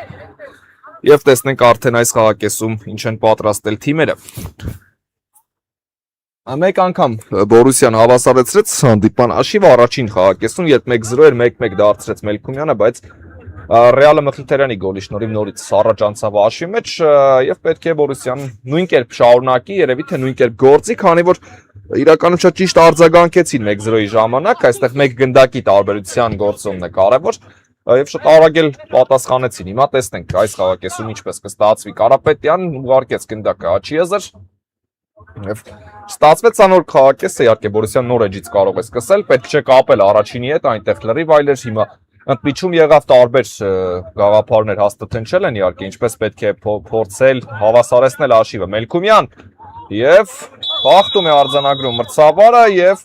Եվ տեսնենք արդեն այս խաղակեսում ինչ են պատրաստել թիմերը։ Մեկ անգամ Բորուսիան հավասարեցրեց հանդիպման հաշիվը առաջին խաղակեսում, երբ 1-0 էր 1-1 դարձրեց Մելքումյանը, բայց Ռեալը Մխիթարյանի գոլի շնորհիվ նորից առաջ անցավ հաշվի մեջ եւ պետք է Բորուսիան նույն կերպ շարունակի, երևի թե նույն կերպ գործի, քանի որ իրականում շատ ճիշտ արձագանքեցին 1-0-ի ժամանակ, այստեղ մեկ գնդակի տարբերության գործումն է կարևոր եւ շատ արագ էլ պատասխանեցին։ Հիմա տեսնենք այս խաղակեսում ինչպես կստացվի։ Կարապետյանն ուղարկեց գնդակը Աչիեզր եւ ստացվեց անոր խաղակեսը, իհարկե Բորուսիան նոր էջից կարող է սկսել, պետք չէ կապել առաջինի հետ, այնտեղ լրիվ այլ էր, հիմա ընդմիջում եղավ տարբեր գաղափարներ հաստատել են, իհարկե ինչպես պետք է փորձել հավասարեցնել հաշիվը։ Մելքումյան եւ խախտում է արձանագրում մրցավարը եւ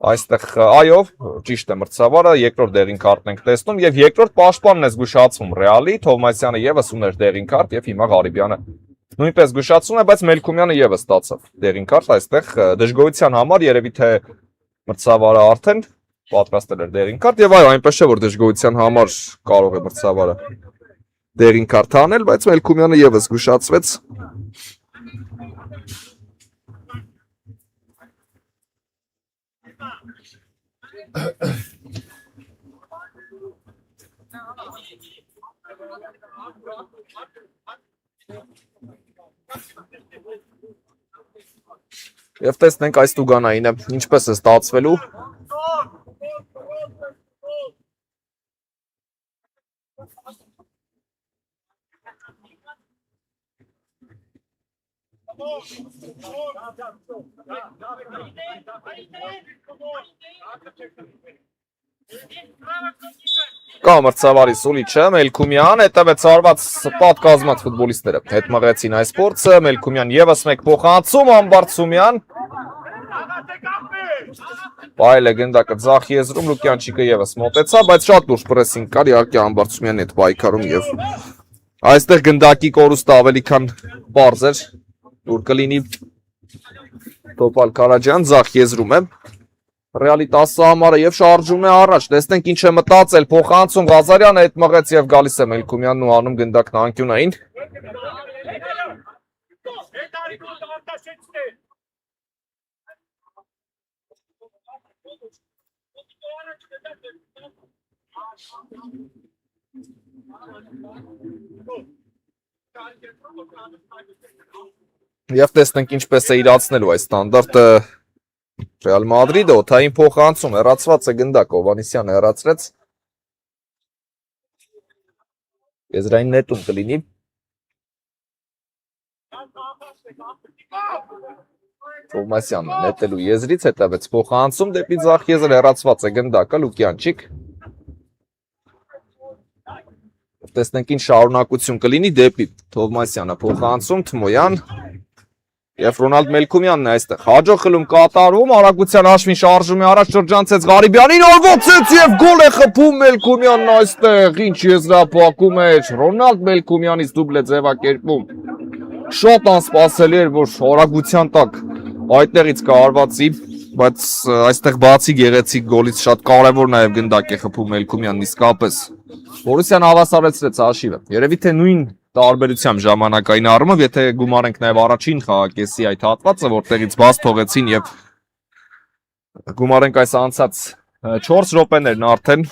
այստեղ այո, ճիշտ է մրցավարը, երկրորդ դեղին քարտն ենք տեսնում եւ երկրորդ պաշտպանն է զգուշացում Ռեալի, Թովմասյանը եւս ուներ դեղին քարտ եւ հիմա Ղարիբյանը նույնպես զգուշացում է, բայց Մելքումյանը եւս ստացավ դեղին քարտ, այստեղ դժգոհության համար երևի թե մրցավարը արդեն պատրաստել էր դեղին քարտ եւ այո, այնպես չէ որ դժգոհության համար կարող է մրցավարը դեղին քարտ անել, բայց Մելքումյանը եւս զգուշացվեց։ Եվ տեսնենք այս տուգանայինը ինչպես է ստացվելու։ Կա մրցավարի Սուլիչը, Մելքումյան, հետևեց արված պատկազմած ֆուտբոլիստները հետ մղեցին այս փորձը, Մելքումյան եւս մեկ փոխանցում, Ամբարձումյան Բայել է գնդակը ձախ եզրում, Լուկյանչիկը եւս մոտեցավ, բայց շատ լուրջ պրեսինգ կար, իհարկե Ամբարձումյանի հետ պայքարում եւ այստեղ գնդակի կորուստը ավելի քան պարզ էր, որ կլինի Տոպալ Կարաջյան ձախ եզրում է Ռեալի 10 համարը եւ շարժում է առաջ, տեսնենք ինչ է մտածել, փոխանցում Ղազարյանը հետ մղեց եւ գալիս է Մելքումյանն ու անում գնդակն անկյունային։ Եվ տեսնենք ինչպես է իրացնելու այս ստանդարտը Ռեալ Մադրիդը, օդային փոխանցում, հեռացված է գնդակ, Հովհաննիսյանը հեռացրեց։ Եզրային նետում կլինի։ Թովմասյանը նետելու եզրից հետևեց փոխանցում, դեպի ձախ եզր հեռացված է գնդակը, Լուկյանչիկ։ Տեսնենք ինչ շարունակություն կլինի դեպի Թովմասյանը փոխանցում, Թմոյան Եվ Ռոնալդ Մելքումյանն է այստեղ հաջող խլում կատարում, արագության հաշվին շարժում է առաջ շրջանցեց Ղարիբյանին, արվոցեց եւ գոլ է խփում Մելքումյանն այստեղ, ինչ եզրափակում էր, Ռոնալդ Մելքումյանից դուբլ է ձևակերպում։ Շատ անսպասելի էր, որ արագության տակ այդտեղից կարվածի, բայց այստեղ բացի գեղեցիկ գոլից շատ կարևոր նաեւ գնդակ է խփում Մելքումյանն իսկապես։ Բորուսիան հավասարեցրեց հաշիվը։ Երևի թե նույն տարբերությամբ ժամանակային առումով, եթե գումարենք նաև առաջին խաղակեսի այդ հատվածը, որտեղից բաց թողեցին եւ գումարենք այս անցած 4 րոպեներն արդեն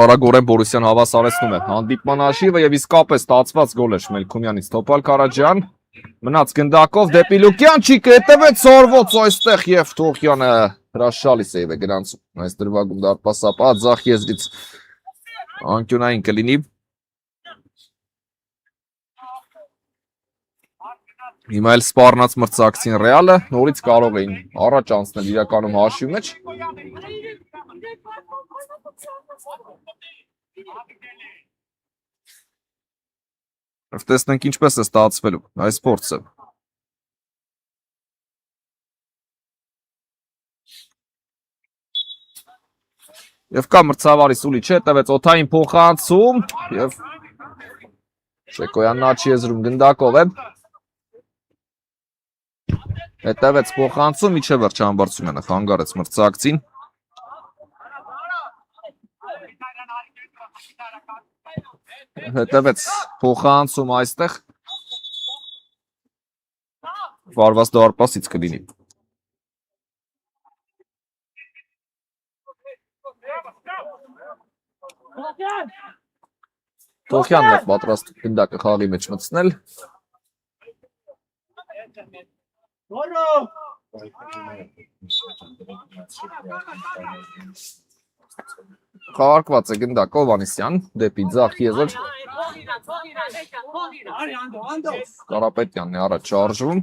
արագորեն Բորուսիան հավասարեցնում է հանդիպման հաշիվը եւ իսկապես ստացված գոլ էր Մելքումյանից Տոպալ Կարաջյան մնաց գնդակով դեպի Լուկյանչիկը հետևեց Սորվոց այստեղ եւ Թոխյանը հրաշալի սեյվ է գրանցում այս դրվագում դարպասապա ձախ եզրից անկյունային կլինի Հիմա էլ սպառնաց մրցակցին Ռեալը, նորից կարող էին առաջ անցնել իրականում հաշվի մեջ։ Տեսնենք ինչպես է ստացվելու այս փորձը։ Եվ կա մրցավարի Սուլիչ հետևեց օդային փոխանցում եւ Շեկոյանն աչի եզրում գնդակով է։ Հետևեց փոխանցում, միջև վերջ Ամբարձումյանը խանգարեց մրցակցին։ Հետևեց փոխանցում այստեղ վարված դարպասից կլինի։ Թոխյանն է պատրաստ գնդակը խաղի մեջ մտցնել։ Խաղարկված է գնդակ Հովհաննիսյան դեպի ձախ եզր։ Կարապետյանն է առաջ շարժվում։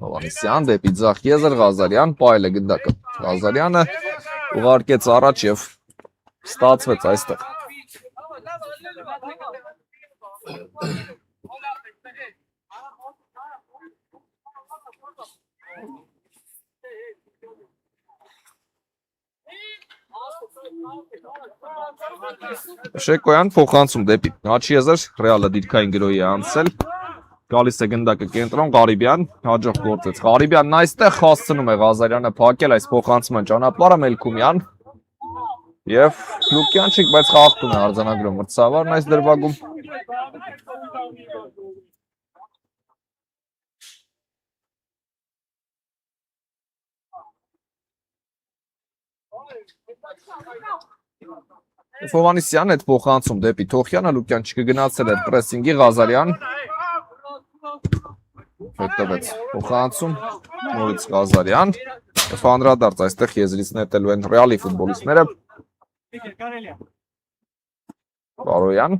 Հովհաննիսյան դեպի ձախ եզր, Ղազարյան, պայել է գնդակը։ Ղազարյանը ուղարկեց առաջ եւ ստացվեց այստեղ։ Շեկոյան փոխանցում դեպի աչի եզր, Ռեալը դիրքային գրոյի է անցել։ Գալիս է գնդակը կենտրոն, Ղարիբյան հաջող գործեց։ Ղարիբյանն այստեղ հասցնում է Ղազարյանը փակել այս փոխանցման ճանապարհը, Մելքումյան եւ Լուկյանչիկ, բայց խաղաղտում է արձանագրում մրցավարն այս դրվագում։ Հովհաննիսյանն այդ փոխանցում դեպի Թոխյանը, Լուկյանչիկը գնացել է պրեսինգի, Ղազարյան հետևեց փոխանցում, նորից Ղազարյան, անդրադարձ այստեղ եզրից նետելու են Ռեալի ֆուտբոլիստները։ Բարոյան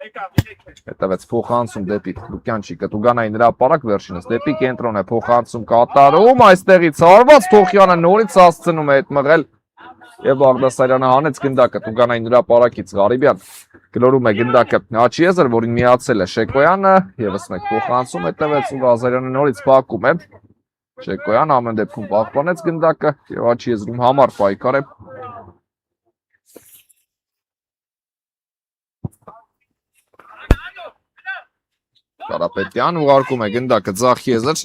հետևեց փոխանցում դեպի Լուկյանչիկը, Տուգանայի նրա ապարակ վերջինս դեպի կենտրոն է փոխանցում կատարում, այստեղից հարված Թոխյանը նորից հասցնում է հետ մղել եւ Բաղդասարյանը հանեց գնդակը Տուգանայի նրա ապարակից, Ղարիբյան գլորում է գնդակը աչի եզր, որին միացել է Շեկոյանը, եւս մեկ փոխանցում հետևեց ու Ղազարյանը նորից փակում է։ Շեկոյան ամեն դեպքում պահպանեց գնդակը եւ աչի եզրում համար պայքար է։ Կարապետյան ուղարկում է գնդակը ձախ եզր,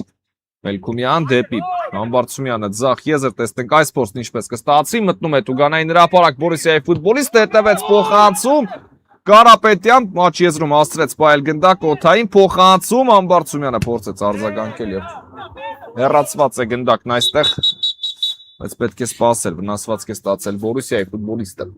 Մելքումյան դեպի Համբարձումյանը ձախ եզր, տեսնենք այս փորձն ինչպես կստացվի, մտնում է Տուգանայի նրա ապարակ Բորիսիայի ֆուտբոլիստը, հետևեց փոխանցում, Կարապետյան աչի եզրում հասցրեց պայել գնդակը օդային, փոխանցում, Համբարձումյանը փորձեց արձագանքել եւ հեռացված է գնդակն այստեղ, բայց պետք է սպասել, վնասվածք է ստացել Բորիսիայի ֆուտբոլիստը։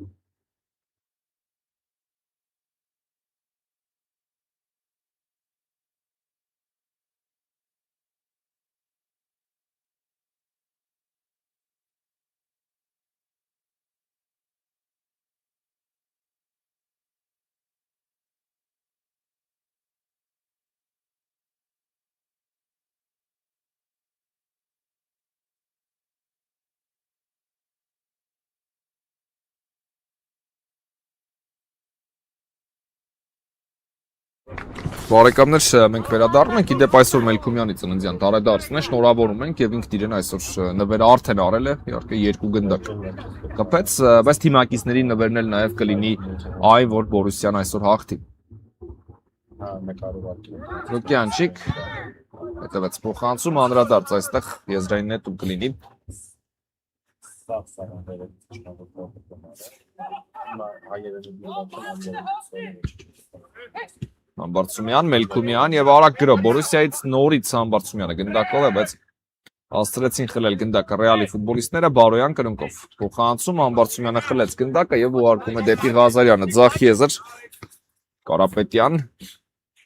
Բարեկամներ, մենք վերադառնում ենք, իդեպ այսօր Մելքումյանի ծննդյան տարեդարձն է, շնորհավորում ենք եւ ինքն իրեն այսօր նվերը արդեն արել է, իհարկե 2 գնդակ կպեց, բայց թիմակիցների նվերն էլ նաեւ կլինի այն, որ Բորիսյան այսօր հաղթի։ Լուկյանչիկ հետևեց փոխանցում, անդրադարձ այստեղ եզրային նետում կլինի։ Համբարձումյան, Մելքումյան եւ Արակ գրո Բորիսիայից նորից Համբարձումյանը գնդակով է, բայց հասցրեցին խլել գնդակը Ռեալի ֆուտբոլիստները Բարոյան կրունկով։ Փոխանցում Համբարձումյանը խլեց գնդակը եւ ուղարկում է դեպի Ղազարյանը, ձախ եզր Կարապետյան,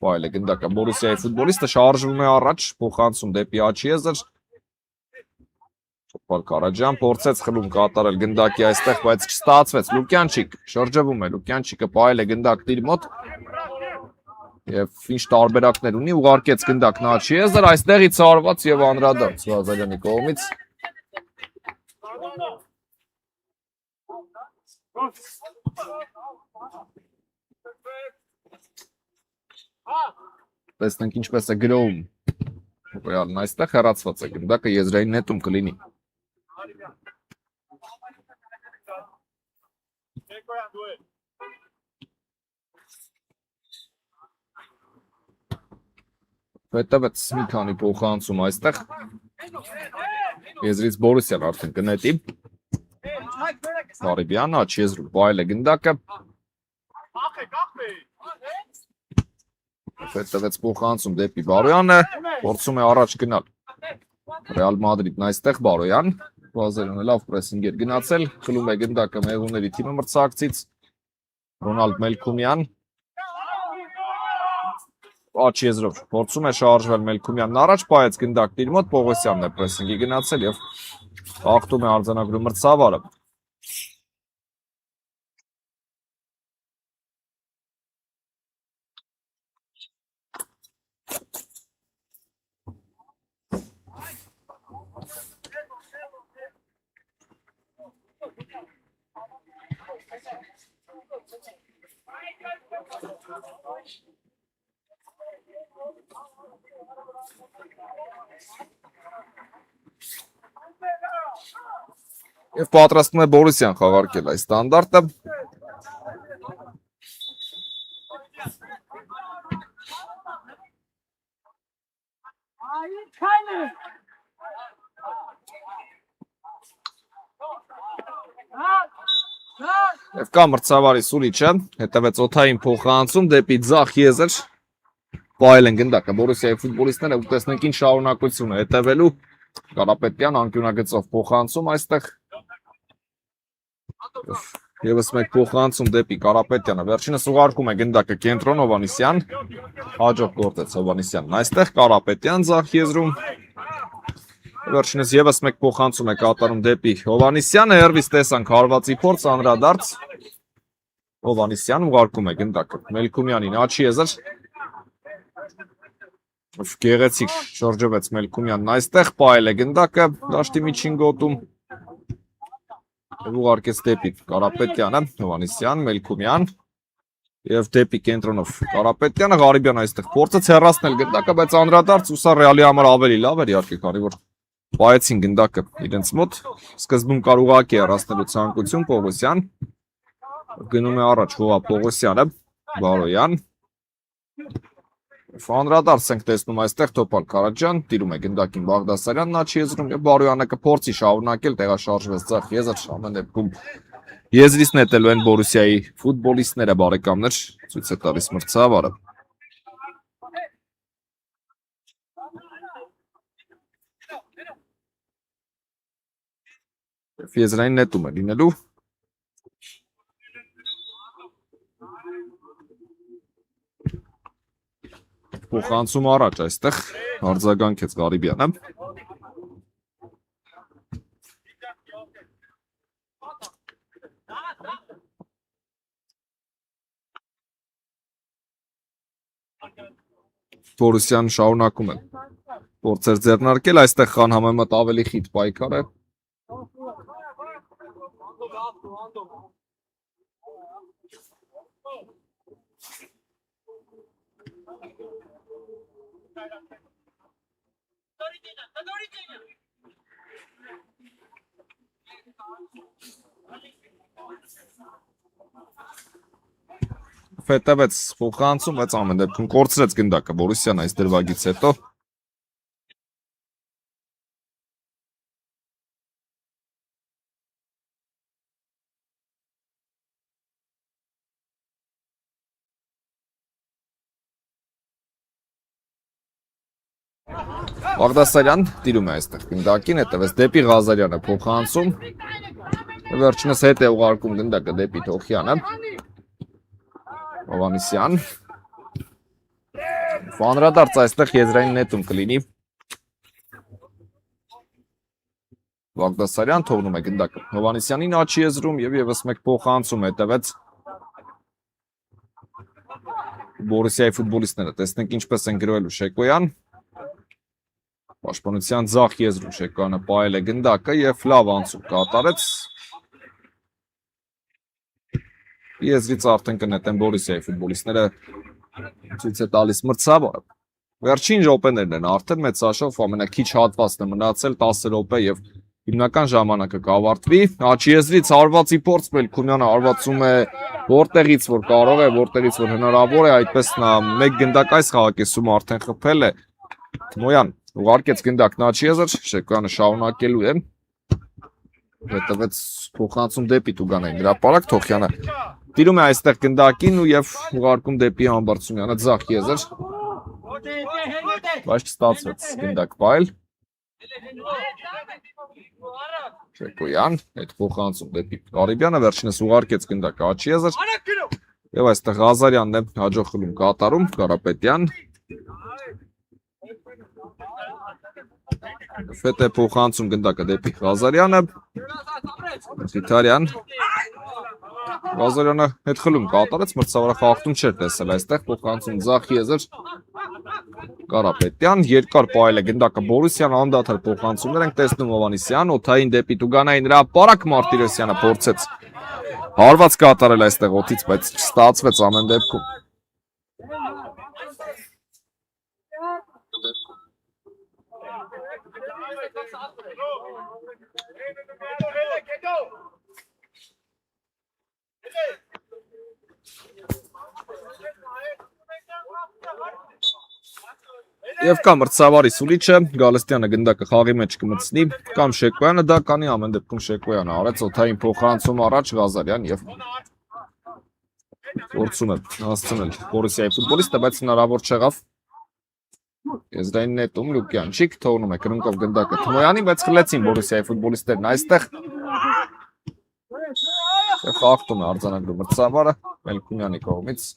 պայել է գնդակը Բորիսիայի ֆուտբոլիստը շարժվում է առաջ, փոխանցում դեպի աչի եզր Կարաջյան փորձեց խլում կատարել գնդակի այստեղ, բայց չստացվեց։ Լուկյանչիկ շրջվում է, Լուկյանչիկը պայել է գնդակն իր մոտ եւ ինչ տարբերակներ ունի, ուղարկեց գնդակն աչի եզր, այստեղից արված եւ անդրադարձ Ղազարյանի կողմից։ Տեսնենք ինչպես է գրոում։ Ռեալն այստեղ հեռացված է գնդակը եզրային նետում կլինի։ Հետևեց մի քանի փոխանցում այստեղ։ Եզրից Բորիսյան արդեն կնետի։ Ղարիբյան, աչքի եզրում պայել է գնդակը։ Հետևեց փոխանցում դեպի Բարոյանը, փորձում է առաջ գնալ Ռեալ Մադրիդն այստեղ Բարոյան, Ղազարյանը լավ պրեսինգ էր գնացել, խլում է գնդակը մեղուների թիմը մրցակցից, Ռոնալդ Մելքումյան, աչքի եզրով փորձում է շարժվել Մելքումյանն առաջ, պայեց գնդակն իր մոտ, Պողոսյանն է պրեսինգի գնացել եւ հաղթում է արձանագրում մրցավարը։ Եվ պատրաստվում է Բորիսյան խաղարկել այս ստանդարտը։ Եվ կա մրցավարի սուրիչը, հետևեց օթային փոխանցում դեպի ձախ եզր, պայել են գնդակը Բորուսիայի ֆուտբոլիստները, ու տեսնենք ինչ շարունակություն է հետևելու, Կարապետյան անկյունագծով փոխանցում այստեղ, ևս մեկ փոխանցում դեպի Կարապետյանը, վերջինս ուղարկում է գնդակը կենտրոն Հովանիսյան, հաջող գործեց Հովանիսյանն այստեղ, Կարապետյան ձախ եզրում, վերջինս ևս մեկ փոխանցում է կատարում դեպի Հովանիսյանը, հեռվից տեսանք հարվածի փորձ, անդրադարձ, Հովանիսյան ուղարկում է գնդակը Մելքումյանին աչքի եզր, գեղեցիկ շրջվեց Մելքումյանն այստեղ, պայել է գնդակը դաշտի միջին գոտում, ուղարկեց դեպի Կարապետյանը, Հովանիսյան, Մելքումյան եւ դեպի կենտրոնով Կարապետյանը, Ղարիբյան այստեղ փորձեց հեռացնել գնդակը, բայց անդրադարձ ու սա Ռեալի համար ավելի լավ էր, իհարկե, քանի որ պայեցին գնդակը իրենց մոտ, սկզբում կար ուղղակի հեռացնելու ցանկություն, Պողոսյան, գնում է առաջ Հովա Պողոսյանը, Բարոյան, անդրադարձ ենք տեսնում այստեղ Թոփալ Քարաջյան, տիրում է գնդակին Բաղդասարյանն աչքի եզրում եւ Բարոյանը կփորձի շարունակել տեղաշարժվեց ձախ եզր, ամեն դեպքում եզրից նետելու են Բորուսիայի ֆուտբոլիստները, բարեկամներ, ցույց է տալիս մրցավարը։ Եզրային նետում է լինելու։ Փոխանցում առաջ այստեղ արձագանքեց Ղարիբյանը։ Բորուսյան շարունակում է փորձեր ձեռնարկել, այստեղ խան համեմատ ավելի խիտ պայքար է։ Հետևեց փոխանցում, բայց ամեն դեպքում կորցրեց գնդակը Բորուսյան այս դրվագից հետո։ Բաղդասարյան տիրում է այստեղ գնդակին, հետևեց դեպի Ղազարյանը փոխանցում, վերջինս հետ է ուղարկում գնդակը դեպի Թոխյանը, Հովանիսյան, անդրադարձ այստեղ եզրային նետում կլինի, Բաղդասարյան թողնում է գնդակը Հովանիսյանին աչքի եզրում եւ ևս մեկ փոխանցում հետևեց Բորուսիայի ֆուտբոլիստները, տեսնենք ինչպես են գրվելու Շեկոյան, Պաշտպանության ձախ եզրում Շեկոյանը պայել է գնդակը եւ լավ անցում կատարեց, եզրից արդեն կնետեն Բորուսիայի ֆուտբոլիստները, ցույց է տալիս մրցավարը։ Վերջին րոպեներն են արդեն մեծ հաշվով ամենակիչ հատվածն է մնացել 10 րոպե եւ հիմնական ժամանակը կավարտվի։ Աչքի եզրից հարվածի փորձ Մելքումյանը հարվածում է որտեղից որ կարող է, որտեղից որ հնարավոր է, այդպես նա մեկ գնդակ այս խաղակեսում արդեն խփել է։ Թմոյան ուղարկեց գնդակն աչքի եզր, Շեկոյանը շարունակելու է։ հետևեց փոխանցում դեպի Տուգանային հրապարակ Թոխյանը տիրում է այստեղ գնդակին ու եւ ուղարկում դեպի Համբարձումյանը ձախ եզր բայց չստացվեց գնդակ պայել Շեկոյան այդ փոխանցում դեպի Ղարիբյանը վերջինս ուղարկեց գնդակը աչի եզր եւ այստեղ Ղազարյանն է հաջող խլում կատարում Կարապետյան Ֆետե փոխանցում գնդակը դեպի Ղազարյանը Մխիթարյան Ղազարյանը հետ խլում կատարեց մրցավարը խախտում չէր տեսել այստեղ փոխանցում ձախ եզր Կարապետյան երկար պայել է գնդակը Բորուսյան անդադար փոխանցումներ ենք տեսնում Հովանեսյան օթային դեպի Տուգանային հրապարակ Մարտիրոսյանը փորձեց հարված կատարել այստեղ օթից բայց չստացվեց ամեն դեպքում Եվ կա մրցավարի Սուլիչը, Գալստյանը գնդակը խաղի մեջ կմտցնի, կամ Շեկոյանը դա կանի, ամեն դեպքում Շեկոյանը արեց օթային փոխանցում առաջ Ղազարյան եւ փորձում է հասցնել Բորուսիայի ֆուտբոլիստը, բայց հնարավոր չեղավ։ Եզրային նետում Լուկյանչիկ թողնում է կրունկով գնդակը Թմոյանի, բայց խլեցին Բորուսիայի ֆուտբոլիստերն այստեղ։ Խախտում է արձանագրում մրցավարը Մելքումյանի կողմից։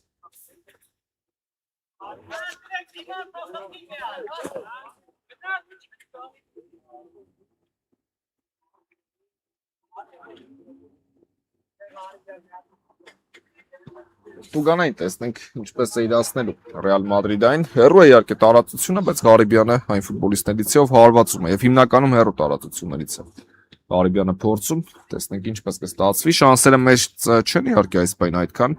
Տուգանային տեսնենք ինչպես է իրացնելու Ռեալ Մադրիդային հեռու է իհարկե տարածությունը, բայց Ղարիբյանը այն ֆուտբոլիստներից է ով հարվածում է եւ հիմնականում հեռու տարածություններից է։ Ղարիբյանը փորձում, տեսնենք ինչպես կստացվի, շանսերը մեծ չեն իհարկե այս բան այդքան։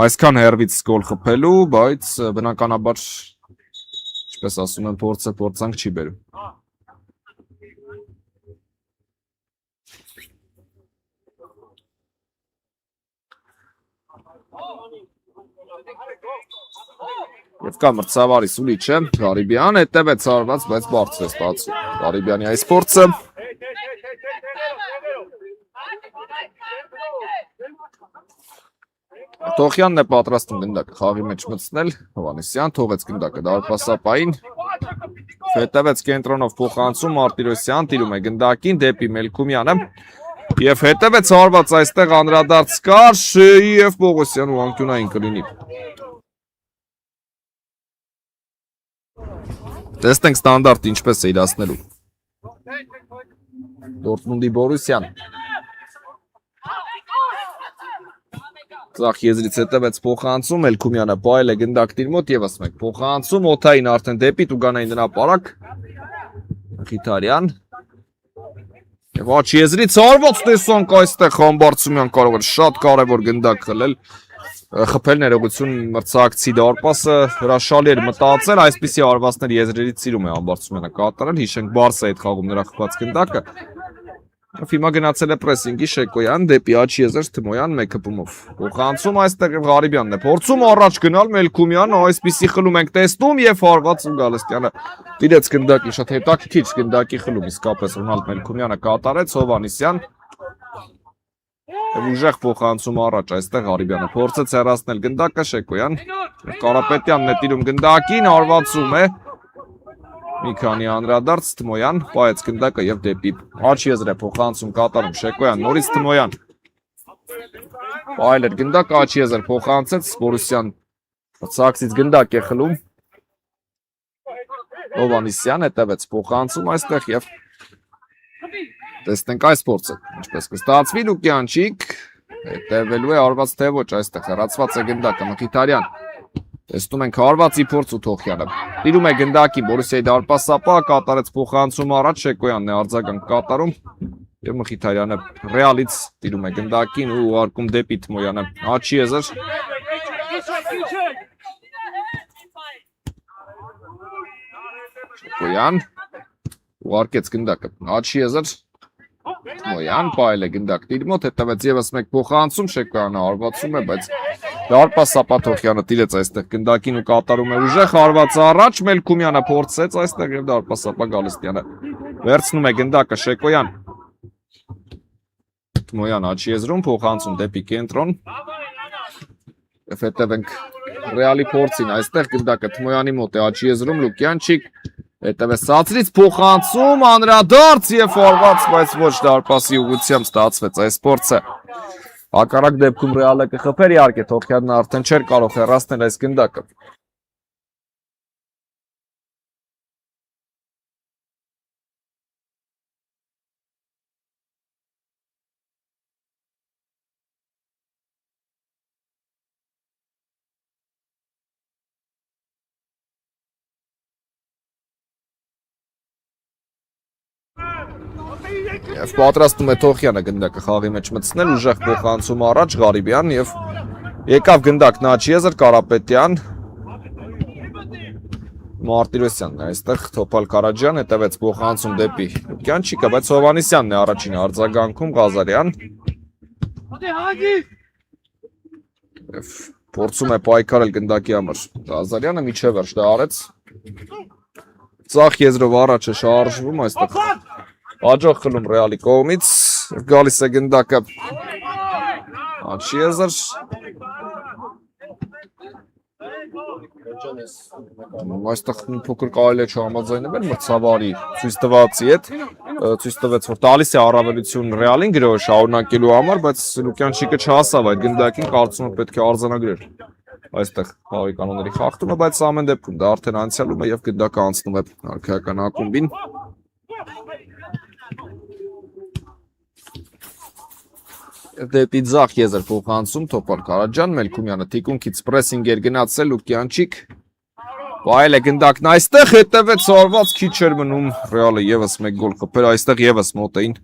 Այսքան հեռվից գոլ խփելու, բայց բնականաբար ինչպես ասում են, փորձը փորձանք չի բերում։ Եվ կա մրցավարի Սուլիչը, Ղարիբյան հետևեց արված, բայց բարձր է ստացվում։ Ղարիբյանի այս փորձը Թոխյանն է պատրաստում գնդակը խաղի մեջ մտցնել, Հովանեսյան թողեց գնդակը դարպասապային, հետևեց կենտրոնով փոխանցում Մարտիրոսյան, տիրում է գնդակին դեպի Մելքումյանը եւ հետևեց հարված այստեղ անդրադարձ կար եւ Պողոսյան ու անկյունային կլինի։ Տեսնենք ստանդարտ ինչպես է իրացնելու։ Դորտմունդի Բորուսյան Ձախ եզրից հետևեց փոխանցում, Մելքումյանը պայել է գնդակ տիր մոտ եւս մեկ փոխանցում, օթային արդեն դեպի Տուգանային հրապարակ Մխիթարյան Եվ աչ եզրից արված տեսանք այստեղ Համբարձումյան կարող էր շատ կարևոր գնդակ խփել ներողություն մրցակցի դարպասը հրաշալի էր մտածել, այսպիսի արվածներ եզրերից սիրում է Համբարձումյանը կատարել, հիշենք Բարսայի հետ խաղում նրա խփած գնդակը Հիմա գնացել է պրեսինգի Շեկոյան դեպի աչ եզր Թմոյան մեկ հպումով։ Փոխանցում այստեղ եւ Ղարիբյանն է փորձում առաջ գնալ Մելքումյանը, այսպիսի խլում ենք տեսնում եւ հարված ու Գալստյանը տիրեց գնդակի շատ հետաքրքիր գնդակի խլում իսկապես Ռոնալդ Մելքումյանը կատարեց Հովանեսյան եւ ուժեղ փոխանցում առաջ այստեղ Ղարիբյանը փորձեց հեռացնել գնդակը Շեկոյան Կարապետյանն է տիրում գնդակին, հարվածում է Մի քանի անդրադարձ Թմոյան պայեց գնդակը եւ դեպի աչ եզր է փոխանցում կատարում Շեկոյան նորից Թմոյան Պայել էր գնդակը աչ եզր փոխանցեց Բորուսյան ցակցից գնդակ է խլում Հովանեսյան հետևեց փոխանցում այստեղ եւ տեսնենք այս փորձը ինչպես կստացվի Լուկյանչիկ հետևելու է արված թե ոչ այստեղ հեռացված է գնդակը Մխիթարյան Տեսնում ենք հարվածի փորձ ու Թոխյանը տիրում է գնդակի Բորուսիայի դարպասապահ կատարեց փոխանցում առաջ Շեկոյանն է արձագանք կատարում եւ Մխիթարյանը Ռեալից տիրում է գնդակին ու ուղարկում դեպի Թմոյանը աչի եզր Շեկոյան ուղարկեց գնդակը աչի եզր Թմոյան պայել է գնդակ տիր մոտ հետևեց եւս մեկ փոխանցում Շեկոյանը հարվածում է բայց Դարպասապահ Թոխյանը տիրեց այստեղ գնդակին ու կատարում է ուժեղ հարված առաջ Մելքումյանը փորձեց այստեղ եւ դարպասապահ Գալստյանը վերցնում է գնդակը Շեկոյան Թմոյան աչի եզրում, փոխանցում դեպի կենտրոն։ Եվ հետևենք Ռեալի փորձին, այստեղ գնդակը Թմոյանի մոտ է աչի եզրում, Լուկյանչիկ հետևեց Սացրից փոխանցում, անդրադարձ եւ ֆորվարդ, բայց ոչ դարպասի ուղղությամբ ստացվեց այս փորձը։ Հակառակ դեպքում Ռեալը կխփեր, իհարկե Թոխյանն արդեն չէր կարող հեռացնել այս գնդակը։ Եվ պատրաստում է Թոխյանը գնդակը խաղի մեջ մտցնել, ուժեղ փոխանցում առաջ Ղարիբյան եւ եկավ գնդակն աչի եզր Կարապետյան Մարտիրոսյանն է այստեղ Թոփալ Կարաջյան հետևեց փոխանցում դեպի Լուկյանչիկը, բայց Հովանեսյանն է առաջին արձագանքում Ղազարյան եւ փորձում է պայքարել գնդակի համար Ղազարյանը միջև վերջ դա արեց Ծախ եզրով առաջ է շարժվում այստեղ Աջող խլում Ռեալի կողմից գալիս է գնդակը աչի եզր այստեղ փոքր կարելի է չհամաձայնվել մրցավարի ցույց տվածի հետ ցույց տվեց որ տալիս է առավելություն Ռեալին գրոհը շարունակելու համար բայց Լուկյանչիկը չհասավ այդ գնդակին կարծում եմ պետք է արձանագրեր այստեղ խաղի կանոնների խախտումը բայց ամեն դեպքում դա արդեն անցյալում է եւ գնդակը անցնում է արքայական ակումբին Դեպի ձախ եզր փոխանցում Թոփալ Կարաջյան, Մելքումյանը թիկունքից պրեսինգ էր գնացել Լուկյանչիկ Վայել է գնդակն այստեղ հետևեց արված քիչ էր մնում Ռեալը եւս մեկ գոլ խփեր այստեղ եւս մոտ էին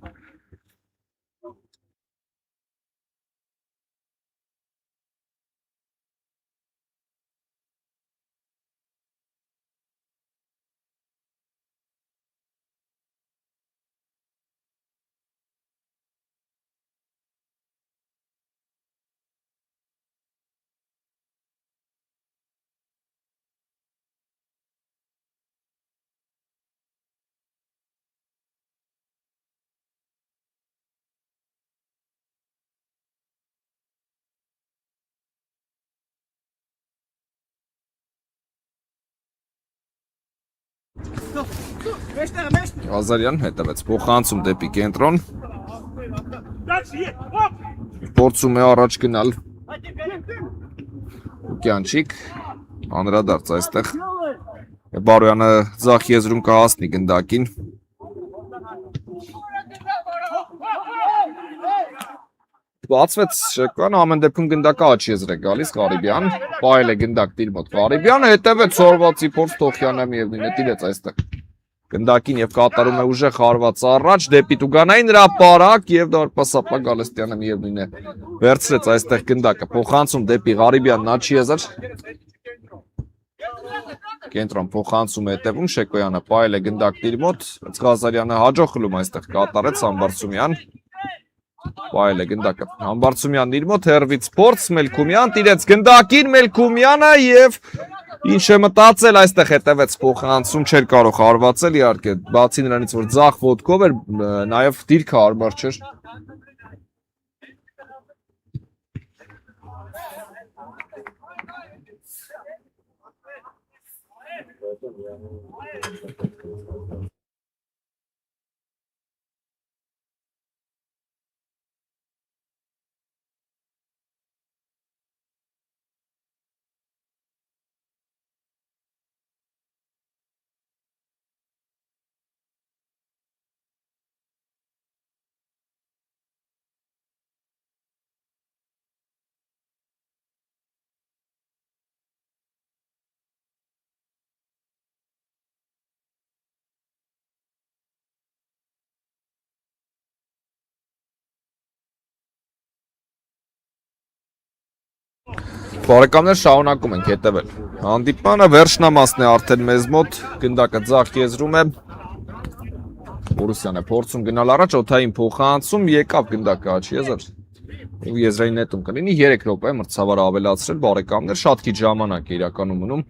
Ղազարյան հետևեց փոխանցում դեպի կենտրոն Փորձում է առաջ գնալ Լուկյանչիկ անդրադարձ այստեղ Բարոյանը ձախ եզրում կհասնի գնդակին Բացվեց շեկան ամեն դեպքում գնդակը աչի եզր է գալիս Ղարիբյան Պայել է գնդակ դիր մոտ Ղարիբյանը հետևեց Սորվածի փորձ Թոխյանը միևնույն է տիրեց այստեղ Գնդակին եւ կատարում է ուժեղ հարված առաջ դեպի Տուգանային հրապարակ եւ դարպասապա Գալստյանը միևնույն է վերցրեց այստեղ գնդակը փոխանցում դեպի Ղարիբյանն աչի եզր Կենտրոն փոխանցում է հետևում Շեկոյանը պայել է գնդակ դիր մոտ Ղազարյանը հաջող խլում այստեղ կատարեց Համբարձումյան Պայել է գնդակը Համբարձումյանն իր մոտ հերվից փորձ Մելքումյան տիրեց գնդակին Մելքումյանը եւ ինչ է մտածել այստեղ հետևեց փոխանցում չէր կարող հարվածել իհարկե բացի նրանից որ ձախ ոտքով էր նաեւ դիրքը հարմար չէր Բարեկամներ շարունակում ենք հետևել հանդիպանը վերջնամասն է արդեն մեզ մոտ գնդակը ձախ եզրում է Բորուսյանը փորձում գնալ առաջ օթային փոխանցում եկավ գնդակը աչի եզր եւ եզրային նետում կլինի 3 րոպե մրցավարը ավելացրել բարեկամներ շատ քիչ ժամանակ է իրականում մնում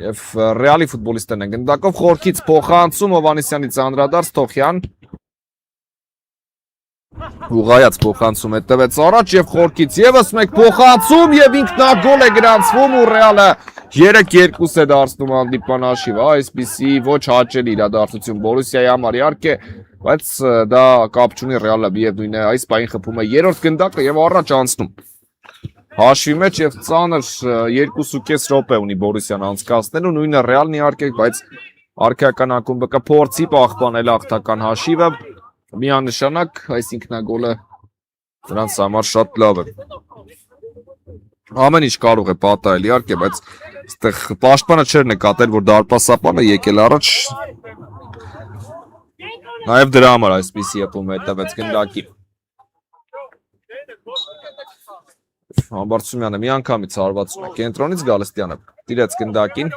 եւ Ռեալի ֆուտբոլիստներն են գնդակով խորքից փոխանցում Հովանեսյանից անդրադարձ Թոխյան Ուղայած փոխանցում է տվեց առաջ եւ խորքից եւս մեկ փոխանցում եւ ինքնագոլ է գրանցվում ու Ռեալը 3-2 է դարձնում հանդիպման հաշիվը, այսպիսի ոչ հաճելի իրադարձություն Բորուսիայի համար իհարկե, բայց դա կապ չունի Ռեալը միևնույն է այս պահին խփում է երրորդ գնդակը եւ առաջ անցնում։ Հաշվի մեջ եւ ծանր 2.5 րոպե ունի Բորուսիան անցկացնելու, նույնը Ռեալն իհարկե, բայց արքայական ակումբը կփորձի պահպանել հաղթական հաշիվը, միանշանակ այս ինքնագոլը նրանց համար շատ լավ է։ Ամեն ինչ կարող է պատահել իհարկե, բայց այստեղ պաշտպանը չէր նկատել, որ դարպասապանը եկել առաջ, նաեւ դրա համար այսպիսի եփում է տվեց գնդակի։ Համբարձումյանը միանգամից հարվածում է կենտրոնից, Գալստյանը տիրեց գնդակին,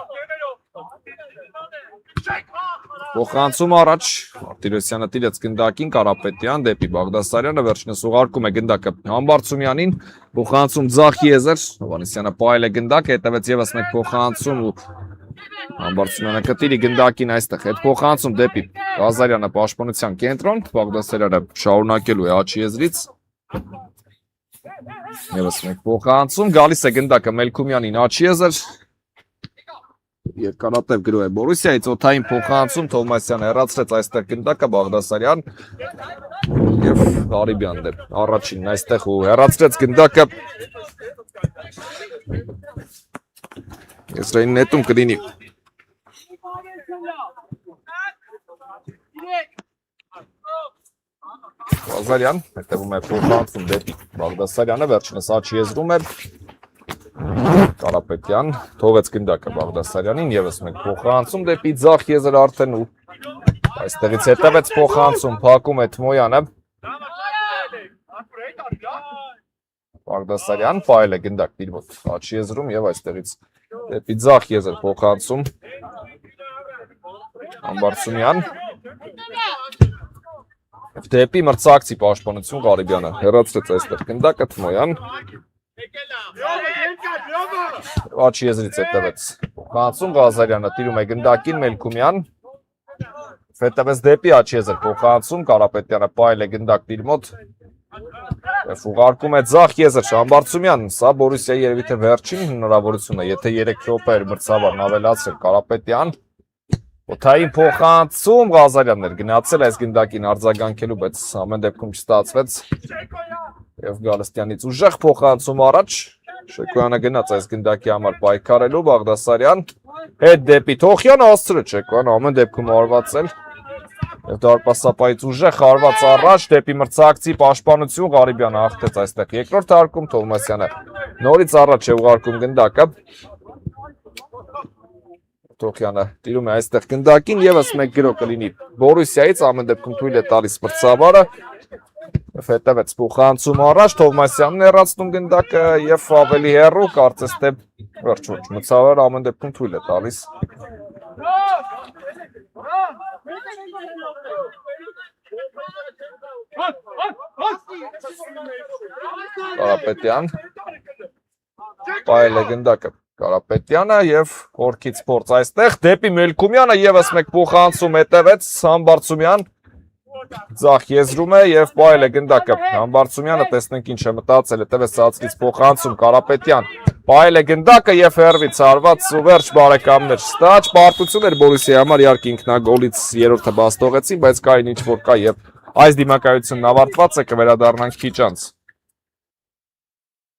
փոխանցում առաջ, Մարտիրոսյանը տիրեց գնդակին, Կարապետյան դեպի Բաղդասարյանը, վերջինս ուղարկում է գնդակը Համբարձումյանին, փոխանցում ձախ եզր, Հովհաննիսյանը պահել է գնդակը, հետևեց եւս մեկ փոխանցում ու Համբարձումյանը կտիրի գնդակին այստեղ, հետ փոխանցում դեպի Ղազարյանը պաշտպանության կենտրոն, Բաղդասարյանը շարունակելու է աչի եզրից, եւս մեկ փոխանցում, գալիս է գնդակը Մելքումյանին աչի եզր, երկարատև գրում է Բորուսիայից, օդային փոխանցում, Թովմասյանը հեռացրեց այստեղ գնդակը, Բաղդասարյան եւ Ղարիբյան դեր առաջինն այստեղ ու հեռացրեց գնդակը, Եզրային նետում կլինի Ղազարյան, հետևում է փոխանցում դեպի Բաղդասարյանը, վերջինս աչի եզրում է Կարապետյան, թողեց գնդակը Բաղդասարյանին, եւս մեկ փոխանցում դեպի ձախ եզր արդեն ու այստեղից հետևեց փոխանցում, փակում է Թմոյանը Բաղդասարյան, պահել է գնդակ իր մոտ աչի եզրում եւ այստեղից դեպի ձախ եզր փոխանցում Համբարձումյան դեպի մրցակցի պաշտպանություն Ղարիբյանը հեռացրեց այստեղ գնդակը Թմոյան աչի եզրից հետևեց փոխանցում Ղազարյանը տիրում է գնդակին Մելքումյան հետևեց դեպի աչի եզր փոխանցում Կարապետյանը պահել է գնդակ իր մոտ եւ ուղարկում է ձախ եզր Համբարձումյան սա Բորուսիայի երևի թե վերջին հնարավորությունը եթե 3 րոպե էր մրցավարն ավելացրել Կարապետյան Օթային փոխանցում Ղազարյանն էր գնացել այս գնդակին արձագանքելու, բայց ամեն դեպքում չստացվեց եւ Գալստյանից ուժեղ փոխանցում առաջ Շեկոյանը գնաց այս գնդակի համար պայքարելու Բաղդասարյան հետ դեպի Թոխյանը հասցրել Շեկոյանը ամեն դեպքում հարվածել եւ դարպասապայից ուժեղ հարված առաջ դեպի մրցակցի պաշտպանություն Ղարիբյանը հաղթեց այստեղ երկրորդ հարկում Թովմասյանը նորից առաջ է ուղարկում գնդակը Թոխյանը տիրում է այստեղ գնդակին եւս մեկ գրո կլինի Բորուսիայից ամեն դեպքում թույլ է տալիս մրցավարը հետևեց փոխանցում առաջ Թովմասյանն հեռացնում գնդակը եւ ավելի հեռու կարծես թե վերջ մրցավարը ամեն դեպքում թույլ է տալիս Կարապետյան պահել է գնդակը Կարապետյանը եւ խորքից փորձ այստեղ դեպի Մելքումյանը եւս մեկ փոխանցում հետևեց Համբարձումյան ձախ եզրում է եւ պահել է գնդակը Համբարձումյանը տեսնենք ինչ է մտածել հետևեց ցածրից փոխանցում Կարապետյան պահել է գնդակը եւ հերվից հարված ու վերջ բարեկամներ ստաճ պարտություն էր Բորուսիայի համար իհարկե ինքնագոլից երրորդը բաց թողեցին բայց կային ինչ որ կա եւ այս դիմակայությունն ավարտված է կվերադառնանք քիչ անց